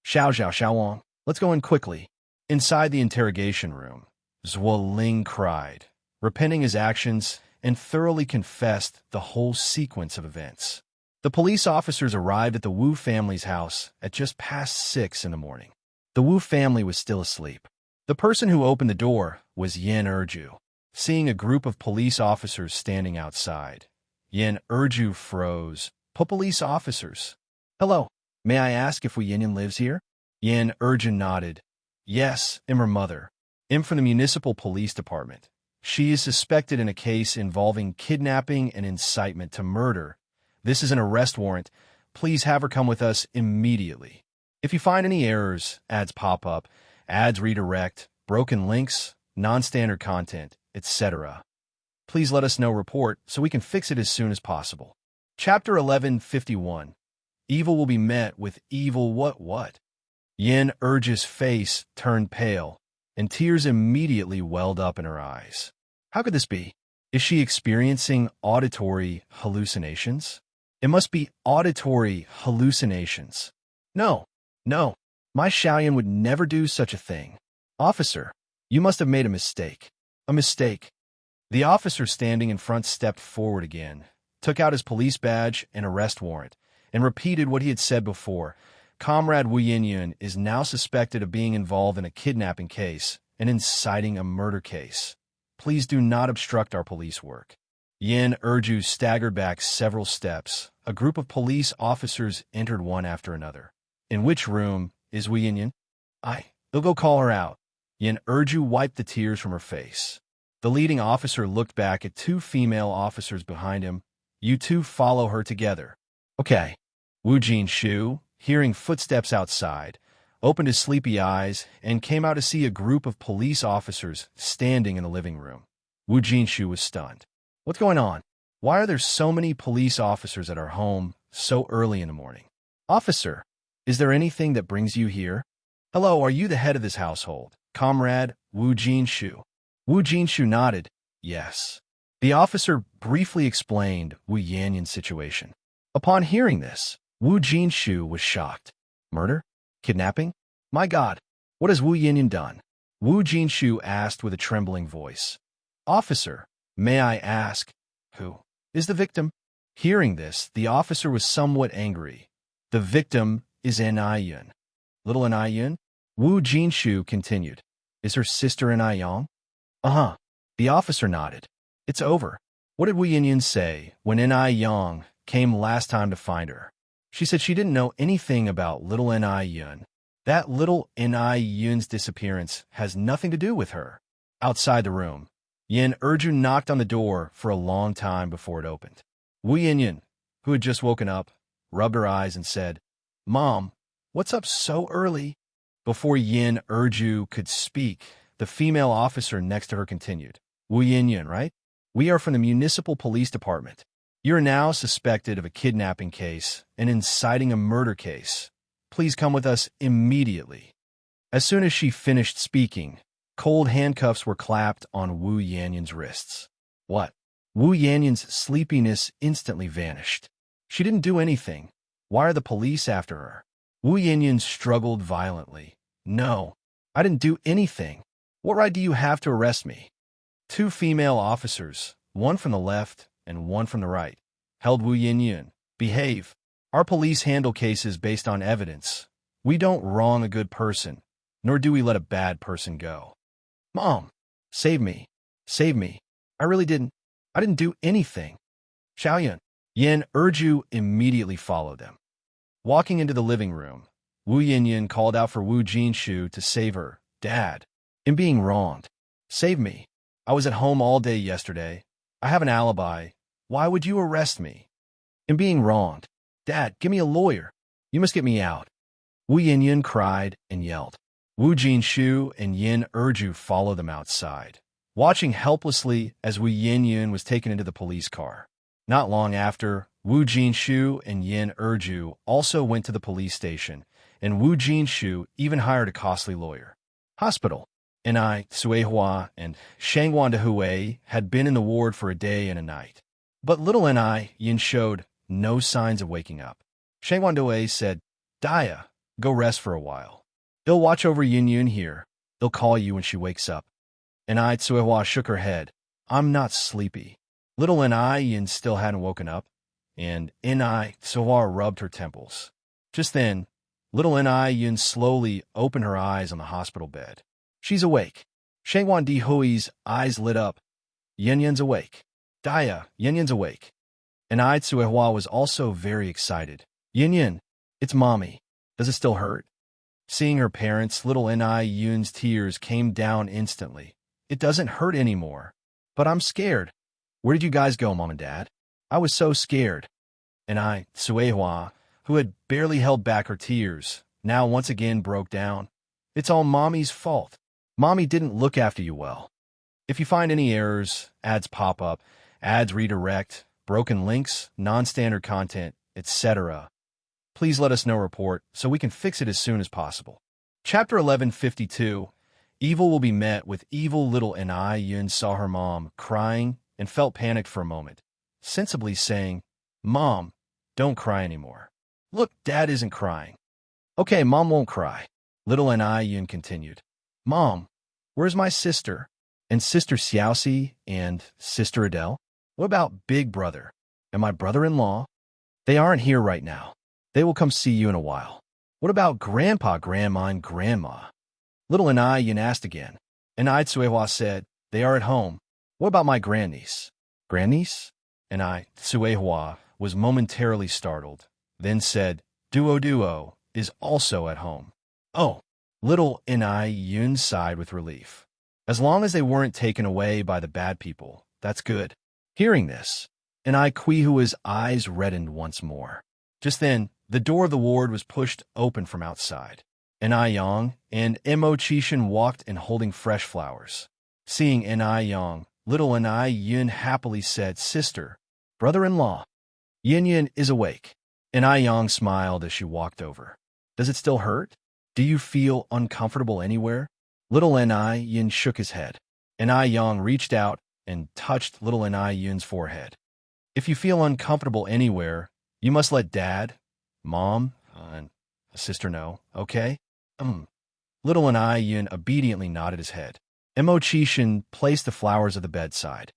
Xiao, let's go in quickly. Inside the interrogation room, Zhuoling cried, repenting his actions, and thoroughly confessed the whole sequence of events. The police officers arrived at the Wu family's house at just past 6 in the morning. The Wu family was still asleep. The person who opened the door was Yin Erju. Seeing a group of police officers standing outside, Yin Erju froze. Police officers. Hello, may I ask if Wu Yinyan lives here? Yin Erju nodded. Yes, I'm her mother. I'm from the municipal police department. She is suspected in a case involving kidnapping and incitement to murder. This is an arrest warrant. Please have her come with us immediately. If you find any errors, ads pop up, ads redirect, broken links, non-standard content, etc., please let us know report so we can fix it as soon as possible. Chapter 1151. Evil will be met with evil what? Yin Erju's face turned pale, and tears immediately welled up in her eyes. How could this be? Is she experiencing auditory hallucinations? It must be auditory hallucinations. No, my Xiaoyan would never do such a thing. Officer, you must have made a mistake. A mistake. The officer standing in front stepped forward again, took out his police badge and arrest warrant, and repeated what he had said before. Comrade Wu Yinyun is now suspected of being involved in a kidnapping case and inciting a murder case. Please do not obstruct our police work. Yin Erju staggered back several steps. A group of police officers entered one after another. In which room is Wu Yinyun? They'll go call her out. Yin Erju wiped the tears from her face. The leading officer looked back at 2 female officers behind him. You two follow her together. Okay. Wu Jinshu, hearing footsteps outside, opened his sleepy eyes and came out to see a group of police officers standing in the living room. Wu Jinshu was stunned. What's going on? Why are there so many police officers at our home so early in the morning? Officer, is there anything that brings you here? Hello, are you the head of this household? Comrade Wu Jinshu. Wu Jinshu nodded. Yes. The officer briefly explained Wu Yanyan's situation. Upon hearing this, Wu Jinshu was shocked. Murder? Kidnapping? My God, what has Wu Yanyan done? Wu Jinshu asked with a trembling voice. Officer, may I ask, who is the victim? Hearing this, the officer was somewhat angry. The victim is Yun. Little Yun? Wu Jinshu continued. Is her sister Yang? Uh-huh. The officer nodded. It's over. What did Wu Yanyan say when Yang came last time to find her? She said she didn't know anything about little Yun. That little Yun's disappearance has nothing to do with her. Outside the room, Yin Erju knocked on the door for a long time before it opened. Wu Yanyan, who had just woken up, rubbed her eyes and said, Mom, what's up so early? Before Yin Erju could speak, the female officer next to her continued. Wu Yanyan, right? We are from the Municipal Police Department. You're now suspected of a kidnapping case and inciting a murder case. Please come with us immediately. As soon as she finished speaking, cold handcuffs were clapped on Wu Yanyan's wrists. What? Wu Yanyan's sleepiness instantly vanished. She didn't do anything. Why are the police after her? Wu Yanyan struggled violently. No, I didn't do anything. What right do you have to arrest me? Two female officers, one from the left and one from the right, held Wu Yanyan. Behave. Our police handle cases based on evidence. We don't wrong a good person, nor do we let a bad person go. Mom, save me. Save me. I really didn't. I didn't do anything. Xiaoyun. Yin Erju immediately followed them. Walking into the living room, Wu Yanyan called out for Wu Jinshu to save her. Dad, I'm being wronged. Save me. I was at home all day yesterday. I have an alibi. Why would you arrest me? I'm being wronged. Dad, give me a lawyer. You must get me out. Wu Yanyan cried and yelled. Wu Jinshu and Yin Erju followed them outside, watching helplessly as Wu Yanyan was taken into the police car. Not long after, Wu Jinshu and Yin Erju also went to the police station, and Wu Jinshu even hired a costly lawyer. Hospital. Ni Suehua and Shangwan Dehui had been in the ward for a day and a night. But little Yin showed no signs of waking up. Shangwan Dehui said, Daya, go rest for a while. They'll watch over Yun here. They'll call you when she wakes up. Ni Suehua shook her head. I'm not sleepy. Little Yin still hadn't woken up, and Ni Suehua rubbed her temples. Just then, little Yin slowly opened her eyes on the hospital bed. She's awake. Shangwan Dehui's eyes lit up. Yun's awake. Daya, Yun's awake. And Suehua was also very excited. Yun, it's Mommy. Does it still hurt? Seeing her parents, little Yun's tears came down instantly. It doesn't hurt anymore. But I'm scared. Where did you guys go, Mom and Dad? I was so scared. And Suehua, who had barely held back her tears, now once again broke down. It's all Mommy's fault. Mommy didn't look after you well. If you find any errors, ads pop up, ads redirect, broken links, non-standard content, etc., please let us know report so we can fix it as soon as possible. Chapter 1152, Evil will be met with evil. Little Yun saw her mom crying and felt panicked for a moment, sensibly saying, Mom, don't cry anymore. Look, Dad isn't crying. Okay, Mom won't cry. Little Yun continued. Mom, where's my sister? And Sister Xiaoxi and Sister Adele? What about Big Brother and my brother-in-law? They aren't here right now. They will come see you in a while. What about Grandpa, Grandma, and Grandma? Little Yun asked again. And Suehua said, they are at home. What about my grandniece? Grandniece? And Suehua was momentarily startled, then said, Duo is also at home. Oh, little Yun sighed with relief. As long as they weren't taken away by the bad people, that's good. Hearing this, Quihua's eyes reddened once more. Just then, the door of the ward was pushed open from outside. Yang and Mo Chishan walked in holding fresh flowers. Seeing Yang, Little Anai Yun happily said, "Sister, brother-in-law." Yin Yin is awake. Anai Yang smiled as she walked over. "Does it still hurt? Do you feel uncomfortable anywhere?" Little Anai Yin shook his head. Anai Yang reached out and touched little Anai Yun's forehead. "If you feel uncomfortable anywhere, you must let Dad, Mom, and sister know, okay?" Little Anai Yun obediently nodded his head. Mo Chishan placed the flowers at the bedside.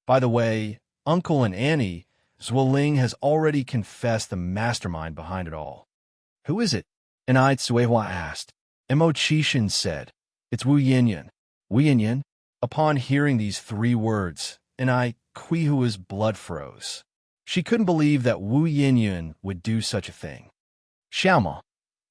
"By the way, Uncle and Annie, Zhuoling has already confessed the mastermind behind it all." "Who is it?" Anai Tsuehua asked. Mo Chishan said, "It's Wu Yinyan." Wu Yinyan? Upon hearing these three words, Anai Kuihua's blood froze. She couldn't believe that Wu Yinyan would do such a thing. "Xiaoma,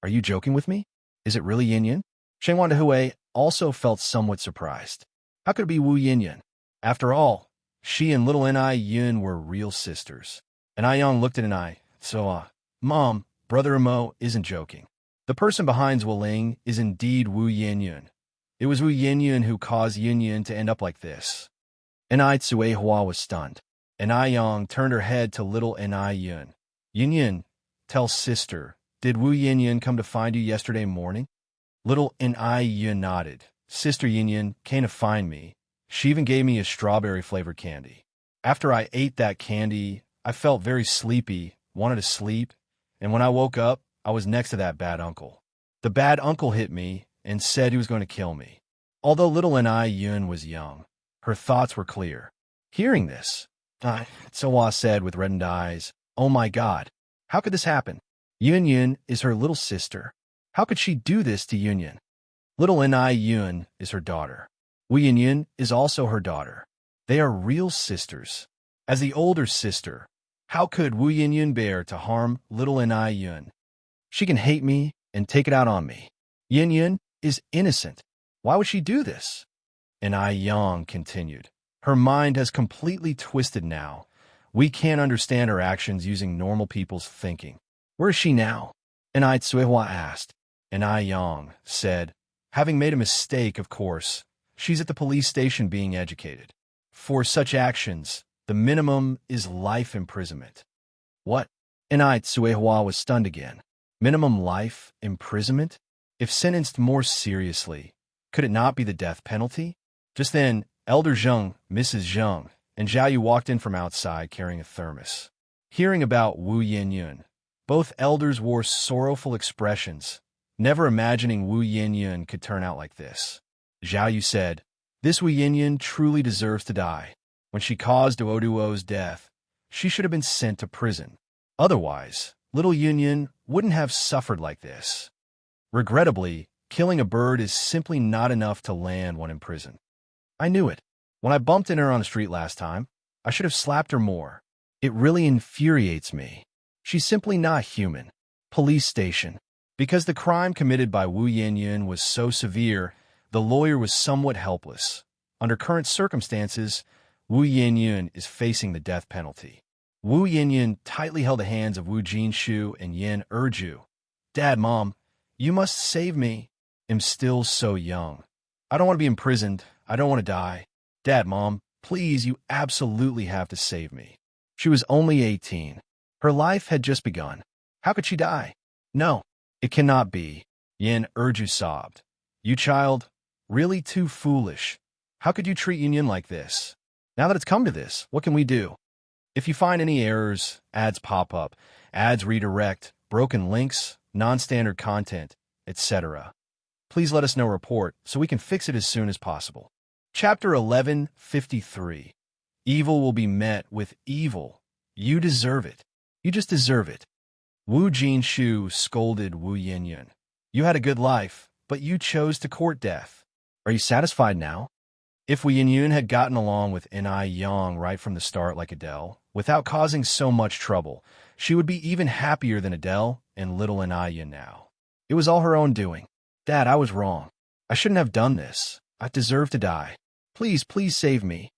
are you joking with me? Is it really Yinyan?" Shengwan Hui also felt somewhat surprised. How could it be Wu Yinyan? After all, she and little Anai Yun were real sisters. Anai Yang looked at Anai. "So, Mom, brother Mo isn't joking. The person behind Zhuoling is indeed Wu Yinyan. It was Wu Yinyan who caused Yinyan to end up like this." Anai Tsuehua was stunned. Anai Yang turned her head to little Anai Yun. "Yinyan, tell sister, did Wu Yinyan come to find you yesterday morning?" Little Anai Yun nodded. "Sister Yinyan came to find me. She even gave me a strawberry-flavored candy. After I ate that candy, I felt very sleepy, wanted to sleep, and when I woke up, I was next to that bad uncle. The bad uncle hit me and said he was going to kill me." Although little Anai Yun was young, her thoughts were clear. Hearing this, Tsawa said with reddened eyes, "Oh my God, how could this happen? Yun Yun is her little sister. How could she do this to Yun Yun? Little Anai Yun is her daughter. Wu Yin Yun is also her daughter. They are real sisters. As the older sister, how could Wu Yin Yun bear to harm little Anai Yun? She can hate me and take it out on me. Yin Yun is innocent. Why would she do this?" Anai Yang continued. "Her mind has completely twisted now. We can't understand her actions using normal people's thinking." "Where is she now?" Anai Tsuehua asked. Anai Yang said, "Having made a mistake, of course, she's at the police station being educated. For such actions, the minimum is life imprisonment." "What?" Anai Tsuehua was stunned again. Minimum life imprisonment? If sentenced more seriously, could it not be the death penalty? Just then, Elder Zheng, Mrs. Zheng, and Zhao Yu walked in from outside carrying a thermos. Hearing about Wu Yinyun, both elders wore sorrowful expressions, never imagining Wu Yinyun could turn out like this. Zhao Yu said, "This Wu Yinyun truly deserves to die. When she caused Duoduo's death, she should have been sent to prison. Otherwise, little Yunyan wouldn't have suffered like this. Regrettably, killing a bird is simply not enough to land one in prison. I knew it. When I bumped into her on the street last time, I should have slapped her more. It really infuriates me. She's simply not human." Police station. Because the crime committed by Wu Yinyun was so severe, the lawyer was somewhat helpless. Under current circumstances, Wu Yinyun is facing the death penalty. Wu Yinyun tightly held the hands of Wu Jinshu and Yin Erju. "Dad, Mom, you must save me. I'm still so young. I don't want to be imprisoned. I don't want to die. Dad, Mom, please, you absolutely have to save me." She was only 18. Her life had just begun. How could she die? "No, it cannot be." Yin Erju sobbed. "You child, really too foolish. How could you treat Yunyan like this? Now that it's come to this, what can we do? If you find any errors, ads pop up, ads redirect, broken links, non-standard content, etc., please let us know report so we can fix it as soon as possible." Chapter 1153. Evil will be met with evil. You deserve it. You just deserve it. Wu Jinshu scolded Wu Yinyun. "You had a good life, but you chose to court death. Are you satisfied now?" If Wu Yinyun had gotten along with Anai Yang right from the start like Adele, without causing so much trouble, she would be even happier than Adele and little Anaya now. It was all her own doing. "Dad, I was wrong. I shouldn't have done this. I deserve to die. Please, please save me."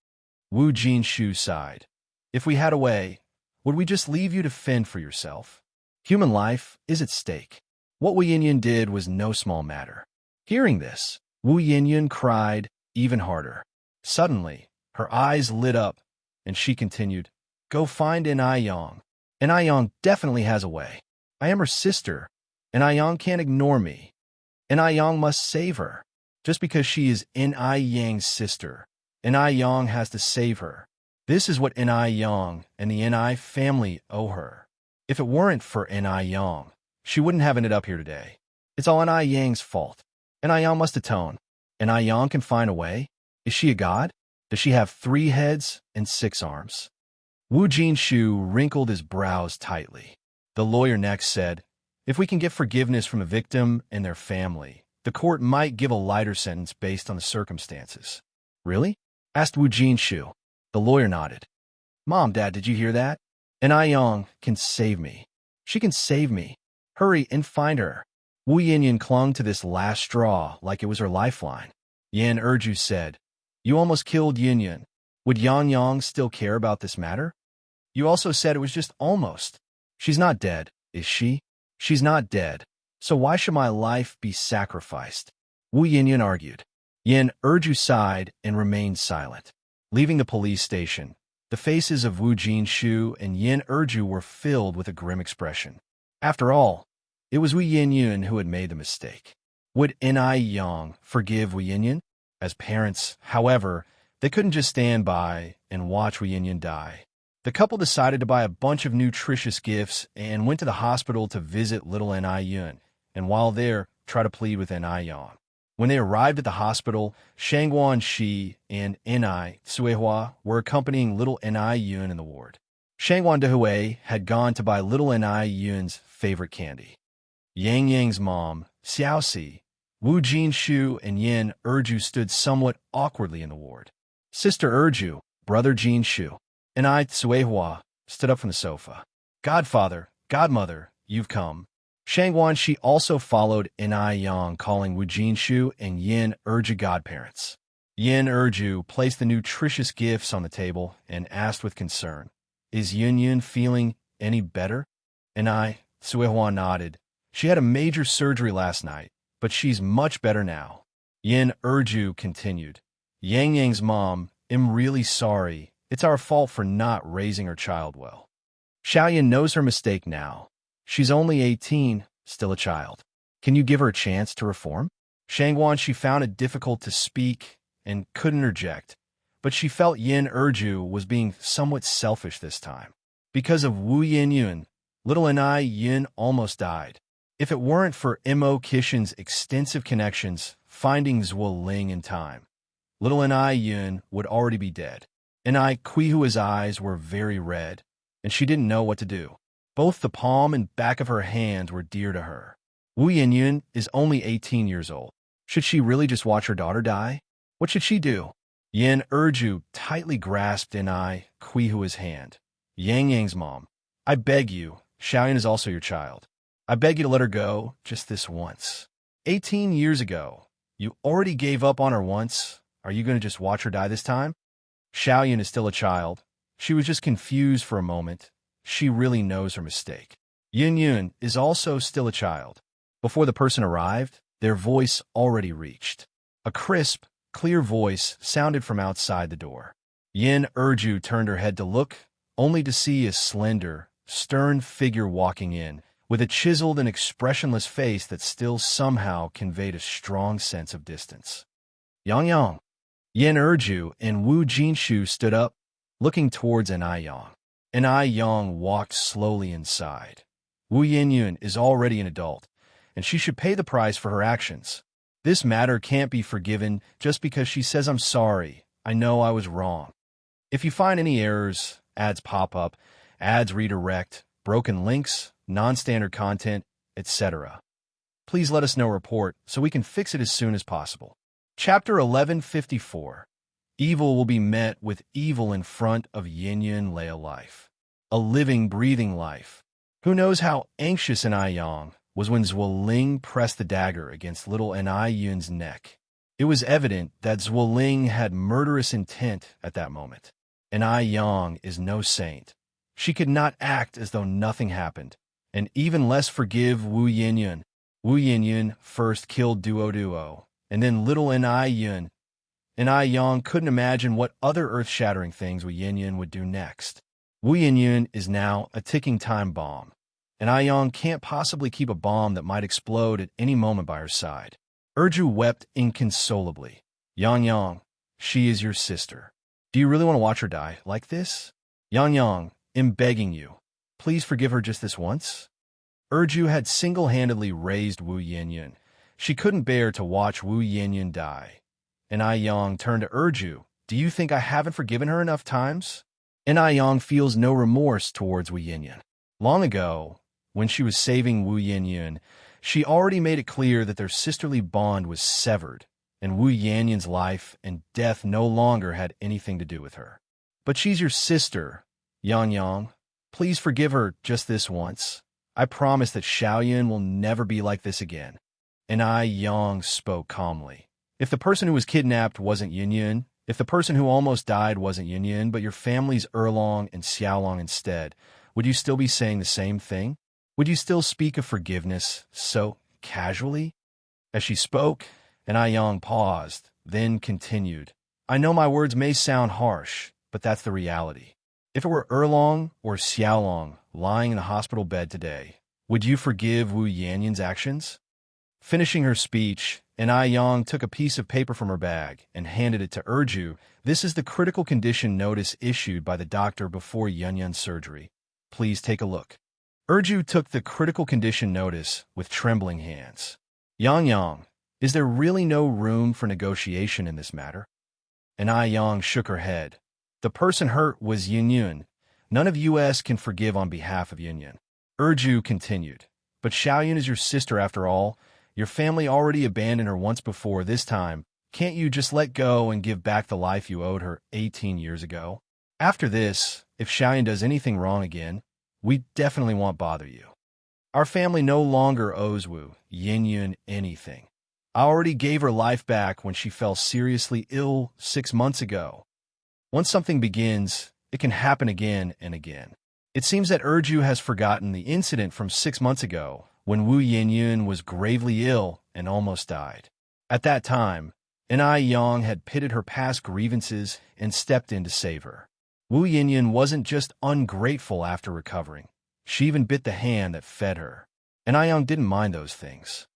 Wu Jinshu sighed. "If we had a way, would we just leave you to fend for yourself? Human life is at stake." What Wu Yinyun did was no small matter. Hearing this, Wu Yinyun cried even harder. Suddenly, Her eyes lit up, and she continued, "Go find Yang. Yang definitely has a way. I am her sister, and Yang can't ignore me. Yang must save her. Just because she is Yang's sister, Yang has to save her. This is what Yang and the family owe her. If it weren't for Yang, she wouldn't have ended up here today. It's all Yang's fault. Yang must atone. Yang can find a way. Is she a god? Does she have 3 heads and 6 arms?" Wu Jinshu wrinkled his brows tightly. The lawyer next said, "If we can get forgiveness from a victim and their family, the court might give a lighter sentence based on the circumstances." "Really?" asked Wu Jinshu. The lawyer nodded. "Mom, Dad, did you hear that? Yang can save me. She can save me. Hurry and find her." Wu Yinyan clung to this last straw like it was her lifeline. Yan Erju said, "You almost killed Yinyan. Would Yang still care about this matter? You also said it was just almost. She's not dead, is she? She's not dead. So why should my life be sacrificed?" Wu Yinyan argued. Yan Erju sighed and remained silent. Leaving the police station, the faces of Wu Jinshu and Yan Erju were filled with a grim expression. After all, it was Wu Yinyan who had made the mistake. Would Yang forgive Wu Yinyan? As parents, however, they couldn't just stand by and watch Wu Yinyan die. The couple decided to buy a bunch of nutritious gifts and went to the hospital to visit little Yun, and while there, try to plead with Yang. When they arrived at the hospital, Shangguan Shi and Suehua were accompanying little Yun in the ward. Shangguan Dehui had gone to buy little Yun's favorite candy. Yang's mom, Xiaoxi, Wu Jinshu, and Yan Erju stood somewhat awkwardly in the ward. Sister Erju, brother Jinshu, and Suehua stood up from the sofa. "Godfather, godmother, you've come." Shangguan Shi also followed Yang, calling Wu Jinshu and Yan Erju godparents. Yan Erju placed the nutritious gifts on the table and asked with concern, "Is Yun feeling any better?" Suehua nodded. "She had a major surgery last night, but she's much better now." Yan Erju continued, Yang's mom, I'm really sorry. It's our fault for not raising her child well. Xiaoyan knows her mistake now. She's only 18, still a child. Can you give her a chance to reform?" Shangguan, she found it difficult to speak and couldn't interject, but she felt Yan Erju was being somewhat selfish this time. Because of Wu Yinyun, little Yun almost died. If it weren't for Mo Kishin's extensive connections, finding Zhuo Ling in time, little Yun would already be dead. Kuihua's eyes were very red, and she didn't know what to do. Both the palm and back of her hands were dear to her. Wu Yinyun is only 18 years old. Should she really just watch her daughter die? What should she do? Yan Erju tightly grasped Kuihua's hand. Yang's mom, I beg you, Xiaoyan is also your child. I beg you to let her go just this once. 18 years ago, you already gave up on her once. Are you going to just watch her die this time? Xiaoyan is still a child. She was just confused for a moment. She really knows her mistake. Yun is also still a child. Before the person arrived, their voice already reached. A crisp, clear voice sounded from outside the door. Yan Erju turned her head to look, only to see a slender, stern figure walking in, with a chiseled and expressionless face that still somehow conveyed a strong sense of distance. Yang. Yan Erju and Wu Jinshu stood up, looking towards Yang. Yang walked slowly inside. Wu Yinyun is already an adult, and she should pay the price for her actions. This matter can't be forgiven just because she says, I'm sorry, I know I was wrong. If you find any errors, ads pop up, ads redirect, broken links, non-standard content, etc., please let us know report so we can fix it as soon as possible. Chapter 1154. Evil will be met with evil in front of Yin Lea life. A living, breathing life. Who knows how anxious Yang was when Zhuo Ling pressed the dagger against little Yun's neck. It was evident that Zhuo Ling had murderous intent at that moment. Yang is no saint. She could not act as though nothing happened, and even less forgive Wu Yinyun. Wu Yinyun first killed Duo, and then little Yun. and I Yang couldn't imagine what other earth-shattering things Wu Yinyun would do next. Wu Yinyun is now a ticking time bomb, and I Yang can't possibly keep a bomb that might explode at any moment by her side. Erju wept inconsolably. Yang Yang, she is your sister. Do you really want to watch her die like this? Yang Yang, I'm begging you. Please forgive her just this once. Erju had single-handedly raised Wu Yinyun. She couldn't bear to watch Wu Yinyun die. And I Yang turned to Erju. Do you think I haven't forgiven her enough times? And I Yang feels no remorse towards Wu Yinyun. Long ago, when she was saving Wu Yinyun, she already made it clear that their sisterly bond was severed, and Wu Yinyun's life and death no longer had anything to do with her. But she's your sister, Yang Yang. Please forgive her just this once. I promise that Xiaoyun will never be like this again. And I Yang spoke calmly. If the person who was kidnapped wasn't Yinyun, if the person who almost died wasn't Yinyun, but your family's Erlong and Xiaolong instead, would you still be saying the same thing? Would you still speak of forgiveness so casually? As she spoke, and I Yang paused, then continued. I know my words may sound harsh, but that's the reality. If it were Erlong or Xiaolong lying in a hospital bed today, would you forgive Wu Yinyun's actions? Finishing her speech, and I Yang took a piece of paper from her bag and handed it to Erju. This is the critical condition notice issued by the doctor before Yunyun's surgery. Please take a look. Erju took the critical condition notice with trembling hands. Yang Yang, is there really no room for negotiation in this matter? And I Yang shook her head. The person hurt was Yinyun. None of US can forgive on behalf of Yinyun. Erju continued. But Xiaoyun is your sister after all. Your family already abandoned her once before. This time, can't you just let go and give back the life you owed her 18 years ago? After this, if Xiaoyun does anything wrong again, we definitely won't bother you. Our family no longer owes Wu Yinyun anything. I already gave her life back when she fell seriously ill 6 months ago. Once something begins, it can happen again and again. It seems that Erju has forgotten the incident from 6 months ago when Wu Yinyun was gravely ill and almost died. At that time, I Yang had pitted her past grievances and stepped in to save her. Wu Yinyun wasn't just ungrateful after recovering. She even bit the hand that fed her. I Yang didn't mind those things.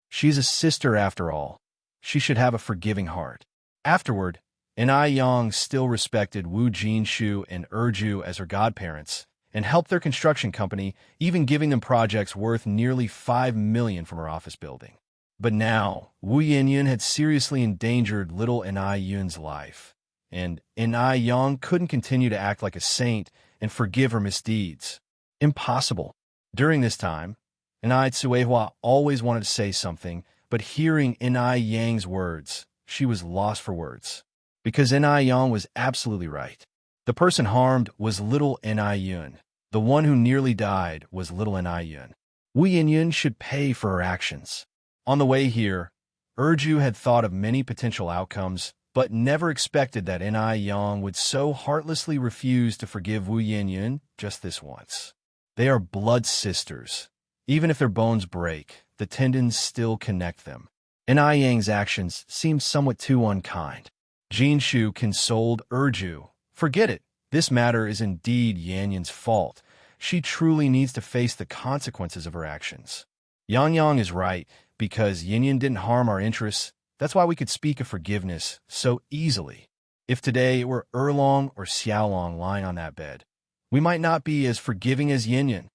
She's a sister after all. She should have a forgiving heart. Afterward, I Yang still respected Wu Jinshu and Erju as her godparents, and helped their construction company, even giving them projects worth nearly 5 million from her office building. But now, Wu Yinyun had seriously endangered little I Yun's life, and I Yang couldn't continue to act like a saint and forgive her misdeeds. Impossible. During this time, I Tsuehua always wanted to say something, but hearing I Yang's words, she was lost for words. Because I Yang was absolutely right. The person harmed was little I Yun. The one who nearly died was little I Yun. Wu Yinyun should pay for her actions. On the way here, Erju had thought of many potential outcomes, but never expected that I Yang would so heartlessly refuse to forgive Wu Yinyun just this once. They are blood sisters. Even if their bones break, the tendons still connect them. I Yang's actions seemed somewhat too unkind. Jinshu consoled Erju. Forget it. This matter is indeed Yanyun's fault. She truly needs to face the consequences of her actions. Yang Yang is right, because Yinyun didn't harm our interests. That's why we could speak of forgiveness so easily. If today it were Erlong or Xiaolong lying on that bed, we might not be as forgiving as Yinyun.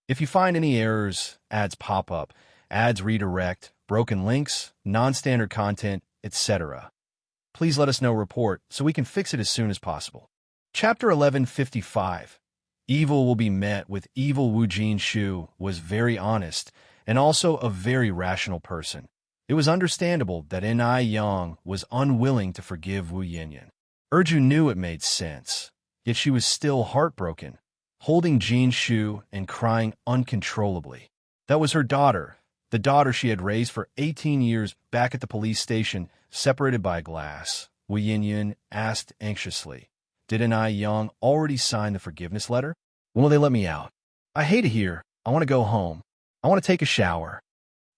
If you find any errors, ads pop up, ads redirect, broken links, non-standard content, etc., please let us know report so we can fix it as soon as possible. Chapter 1155. Evil will be met with evil. Wu Jinshu was very honest and also a very rational person. It was understandable that I Yang was unwilling to forgive Wu Yinyun. Erju knew it made sense, yet she was still heartbroken, holding Jinshu and crying uncontrollably. That was her daughter, the daughter she had raised for 18 years back at the police station, separated by glass. Wu Yinyun asked anxiously, did I Yang already sign the forgiveness letter? When will they let me out? I hate it here. I want to go home. I want to take a shower.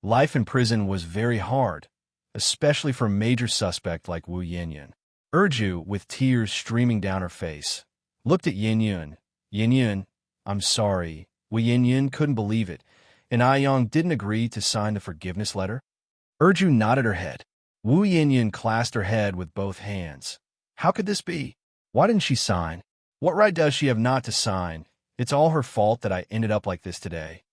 Life in prison was very hard, especially for a major suspect like Wu Yinyun. Urju, with tears streaming down her face, looked at Yin Yun. Yin Yun, I'm sorry. Yin Yun couldn't believe it, and Aiyong didn't agree to sign the forgiveness letter. Urju nodded her head. Wu Yin clasped her head with both hands. How could this be? Why didn't she sign? What right does she have not to sign? It's all her fault that I ended up like this today.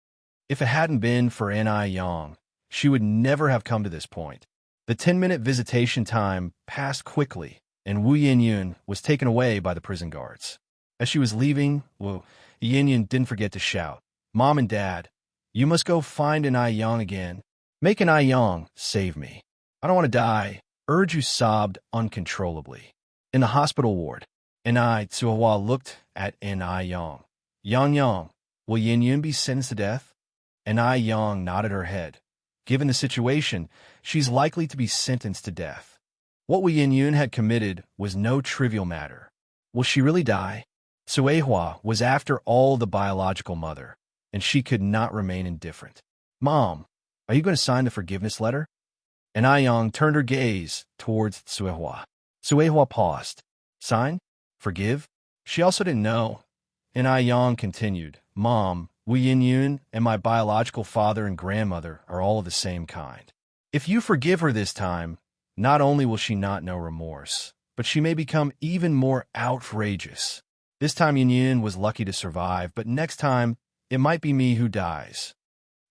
If it hadn't been for Aiyong, she would never have come to this point. The 10-minute visitation time passed quickly, and Wu Yin was taken away by the prison guards. As she was leaving, Wu Yin didn't forget to shout, Mom and Dad, you must go find Aiyong again. Make Aiyong save me. I don't want to die. Urju sobbed uncontrollably. In the hospital ward, Tsuhua looked at Aiyong. Yang, will Yin be sentenced to death? Aiyong nodded her head. Given the situation, she's likely to be sentenced to death. What Wu Yin had committed was no trivial matter. Will she really die? Tsuhua was after all the biological mother, and she could not remain indifferent. Mom, are you going to sign the forgiveness letter? Aiyong turned her gaze towards Tsuhua. Tsuhua paused. Sign? Forgive? She also didn't know. Aiyong continued, Mom, Wu Yin and my biological father and grandmother are all of the same kind. If you forgive her this time, not only will she not know remorse, but she may become even more outrageous. This time Yin was lucky to survive, but next time, it might be me who dies.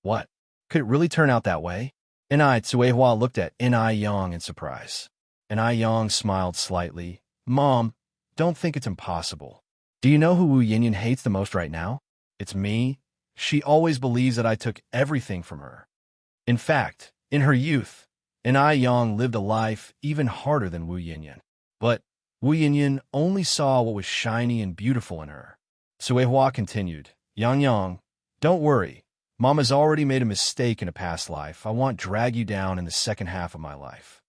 What? Could it really turn out that way? Tsuehua looked at Aiyong in surprise. Aiyong smiled slightly. Mom, don't think it's impossible. Do you know who Wu Yin hates the most right now? It's me. She always believes that I took everything from her. In fact, in her youth, Aiyong lived a life even harder than Wu Yin. But Wu Yin only saw what was shiny and beautiful in her. Tsuehua continued, Yang, don't worry. Mama's already made a mistake in a past life. I won't drag you down in the second half of my life.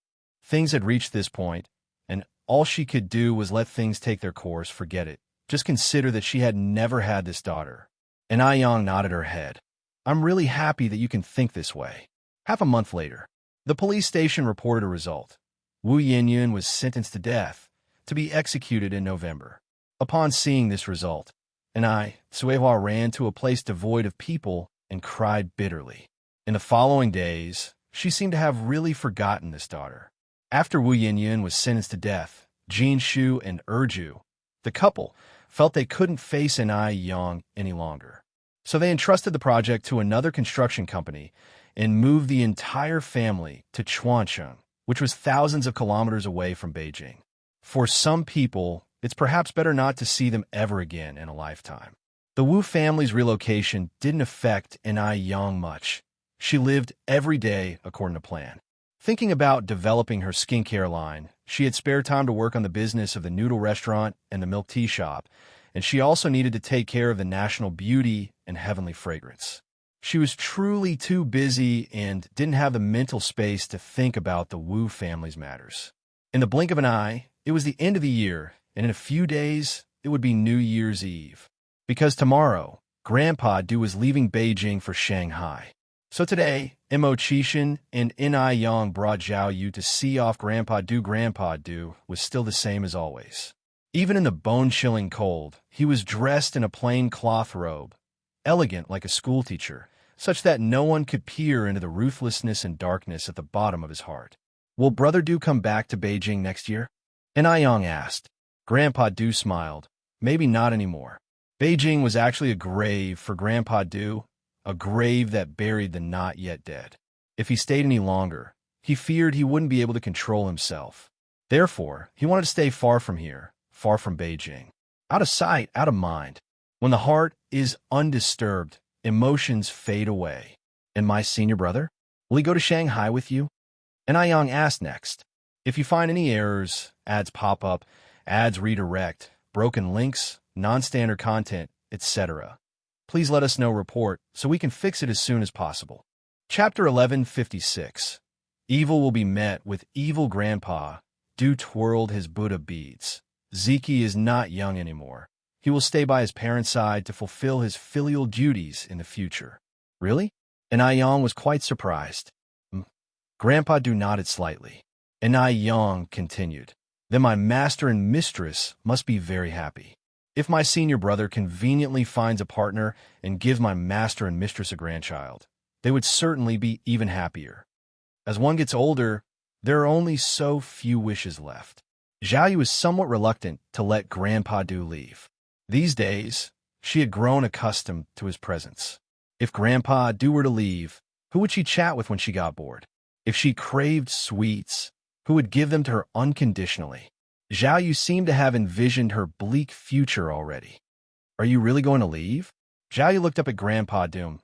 Things had reached this point, and all she could do was let things take their course. Forget it. Just consider that she had never had this daughter. Aiyong nodded her head. I'm really happy that you can think this way. Half a month later, the police station reported a result. Wu Yin was sentenced to death, to be executed in November. Upon seeing this result, Tsuehua ran to a place devoid of people and cried bitterly. In the following days, she seemed to have really forgotten this daughter. After Wu Yin was sentenced to death, Jin Shu and Urju, the couple, felt they couldn't face Aiyong any longer. So they entrusted the project to another construction company and moved the entire family to Chuancheng, which was thousands of kilometers away from Beijing. For some people, it's perhaps better not to see them ever again in a lifetime. The Wu family's relocation didn't affect Aiyong much. She lived every day according to plan. Thinking about developing her skincare line, she had spare time to work on the business of the noodle restaurant and the milk tea shop, and she also needed to take care of the national beauty and heavenly fragrance. She was truly too busy and didn't have the mental space to think about the Wu family's matters. In the blink of an eye, it was the end of the year, and in a few days, it would be New Year's Eve. Because tomorrow, Grandpa Du was leaving Beijing for Shanghai. So today, Mo Chishan and Aiyong brought Zhao Yu to see off Grandpa Du. Grandpa Du was still the same as always. Even in the bone-chilling cold, he was dressed in a plain cloth robe, elegant like a schoolteacher, such that no one could peer into the ruthlessness and darkness at the bottom of his heart. Will Brother Du come back to Beijing next year? Aiyong asked. Grandpa Du smiled. Maybe not anymore. Beijing was actually a grave for Grandpa Du, a grave that buried the not yet dead. If he stayed any longer, he feared he wouldn't be able to control himself. Therefore, he wanted to stay far from here, far from Beijing. Out of sight, out of mind. When the heart is undisturbed, emotions fade away. And my senior brother? Will he go to Shanghai with you? Aiyong asked next. If you find any errors, ads pop up, ads redirect, broken links, non-standard content, etc., please let us know. Report so we can fix it as soon as possible. Chapter 1156. Evil will be met with evil. Grandpa Du twirled his Buddha beads. Ziki is not young anymore. He will stay by his parents' side to fulfill his filial duties in the future. Really? Aiyong was quite surprised. Grandpa Du nodded slightly. Aiyong continued. then my master and mistress must be very happy. If my senior brother conveniently finds a partner and gives my master and mistress a grandchild, they would certainly be even happier. As one gets older, there are only so few wishes left. Zhao Yu is somewhat reluctant to let Grandpa Du leave. These days, she had grown accustomed to his presence. If Grandpa Du were to leave, who would she chat with when she got bored? If she craved sweets, who would give them to her unconditionally? Zhao Yu seemed to have envisioned her bleak future already. Are you really going to leave? Zhao Yu looked up at Grandpa Du.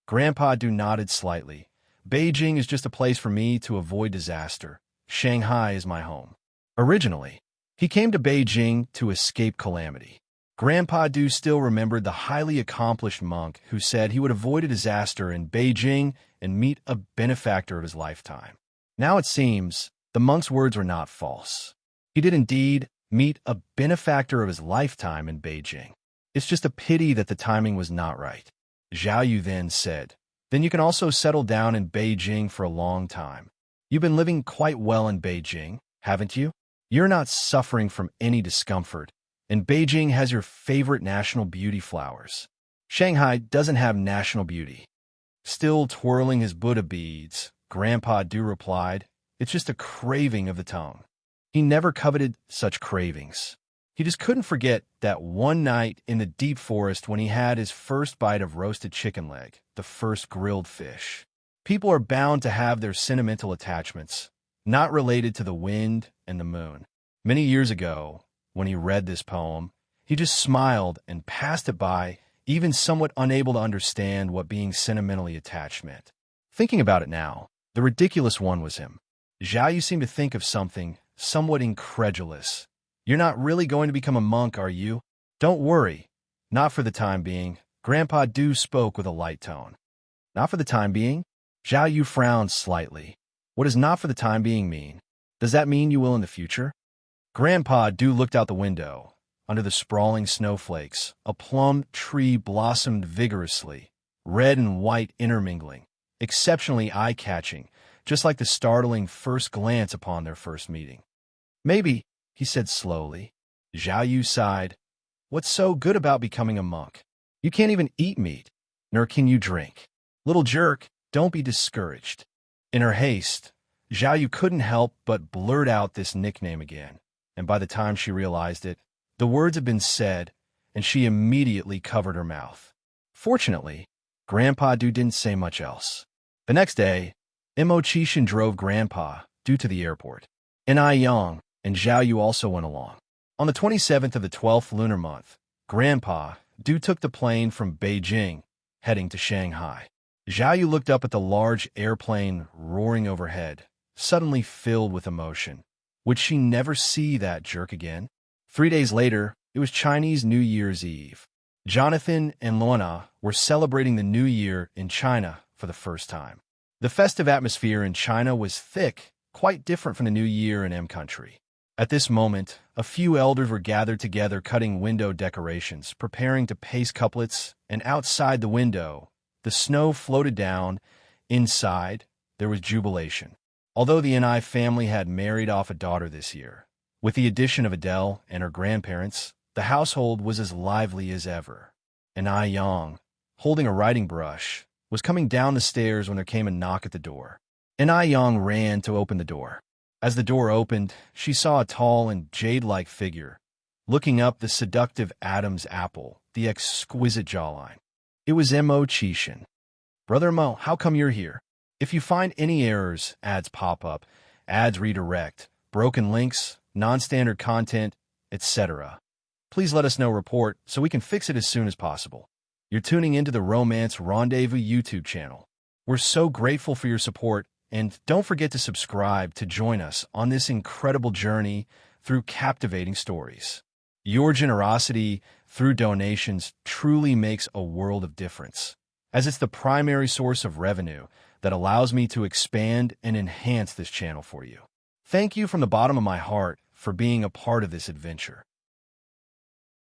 Grandpa Du nodded slightly. Beijing is just a place for me to avoid disaster. Shanghai is my home. Originally, he came to Beijing to escape calamity. Grandpa Du still remembered the highly accomplished monk who said he would avoid a disaster in Beijing and meet a benefactor of his lifetime. Now it seems the monk's words were not false. He did indeed meet a benefactor of his lifetime in Beijing. It's just a pity that the timing was not right. Zhao Yu then said, then you can also settle down in Beijing for a long time. You've been living quite well in Beijing, haven't you? You're not suffering from any discomfort, and Beijing has your favorite national beauty flowers. Shanghai doesn't have national beauty. Still twirling his Buddha beads, Grandpa Du replied, it's just a craving of the tongue. He never coveted such cravings. He just couldn't forget that one night in the deep forest when he had his first bite of roasted chicken leg, the first grilled fish. People are bound to have their sentimental attachments, not related to the wind and the moon. Many years ago, when he read this poem, he just smiled and passed it by, even somewhat unable to understand what being sentimentally attached meant. Thinking about it now, the ridiculous one was him. Zhao Yu seemed to think of something somewhat incredulous. You're not really going to become a monk, are you? Don't worry. Not for the time being. Grandpa Du spoke with a light tone. Not for the time being? Zhao Yu frowned slightly. What does not for the time being mean? Does that mean you will in the future? Grandpa Du looked out the window. Under the sprawling snowflakes, a plum tree blossomed vigorously, red and white intermingling, exceptionally eye-catching, just like the startling first glance upon their first meeting. Maybe, he said slowly. Zhao Yu sighed. What's so good about becoming a monk? You can't even eat meat, nor can you drink. Little jerk, don't be discouraged. In her haste, Zhao Yu couldn't help but blurt out this nickname again, and by the time she realized it, the words had been said, and she immediately covered her mouth. Fortunately, Grandpa Du didn't say much else. The next day, Immerse drove Grandpa Du to the airport. Yang and Zhao Yu also went along. On the 27th of the 12th lunar month, Grandpa Du took the plane from Beijing, heading to Shanghai. Zhao Yu looked up at the large airplane roaring overhead, suddenly filled with emotion. Would she never see that jerk again? 3 days later, it was Chinese New Year's Eve. Jonathan and Lorna were celebrating the New Year in China for the first time. The festive atmosphere in China was thick, quite different from the New Year in M country. At this moment, a few elders were gathered together cutting window decorations, preparing to paste couplets, and outside the window, the snow floated down. Inside, there was jubilation. Although the Ni family had married off a daughter this year, with the addition of Adele and her grandparents, the household was as lively as ever. Yang, holding a writing brush, was coming down the stairs when there came a knock at the door. Yang ran to open the door. As the door opened, she saw a tall and jade-like figure, looking up the seductive Adam's apple, the exquisite jawline. It was Immerse. Brother Mo, how come you're here? If you find any errors, ads pop up, ads redirect, broken links, non-standard content, etc., please let us know report so we can fix it as soon as possible. You're tuning into the Romance Rendezvous YouTube channel. We're so grateful for your support, and don't forget to subscribe to join us on this incredible journey through captivating stories. Your generosity through donations truly makes a world of difference, as it's the primary source of revenue that allows me to expand and enhance this channel for you. Thank you from the bottom of my heart for being a part of this adventure.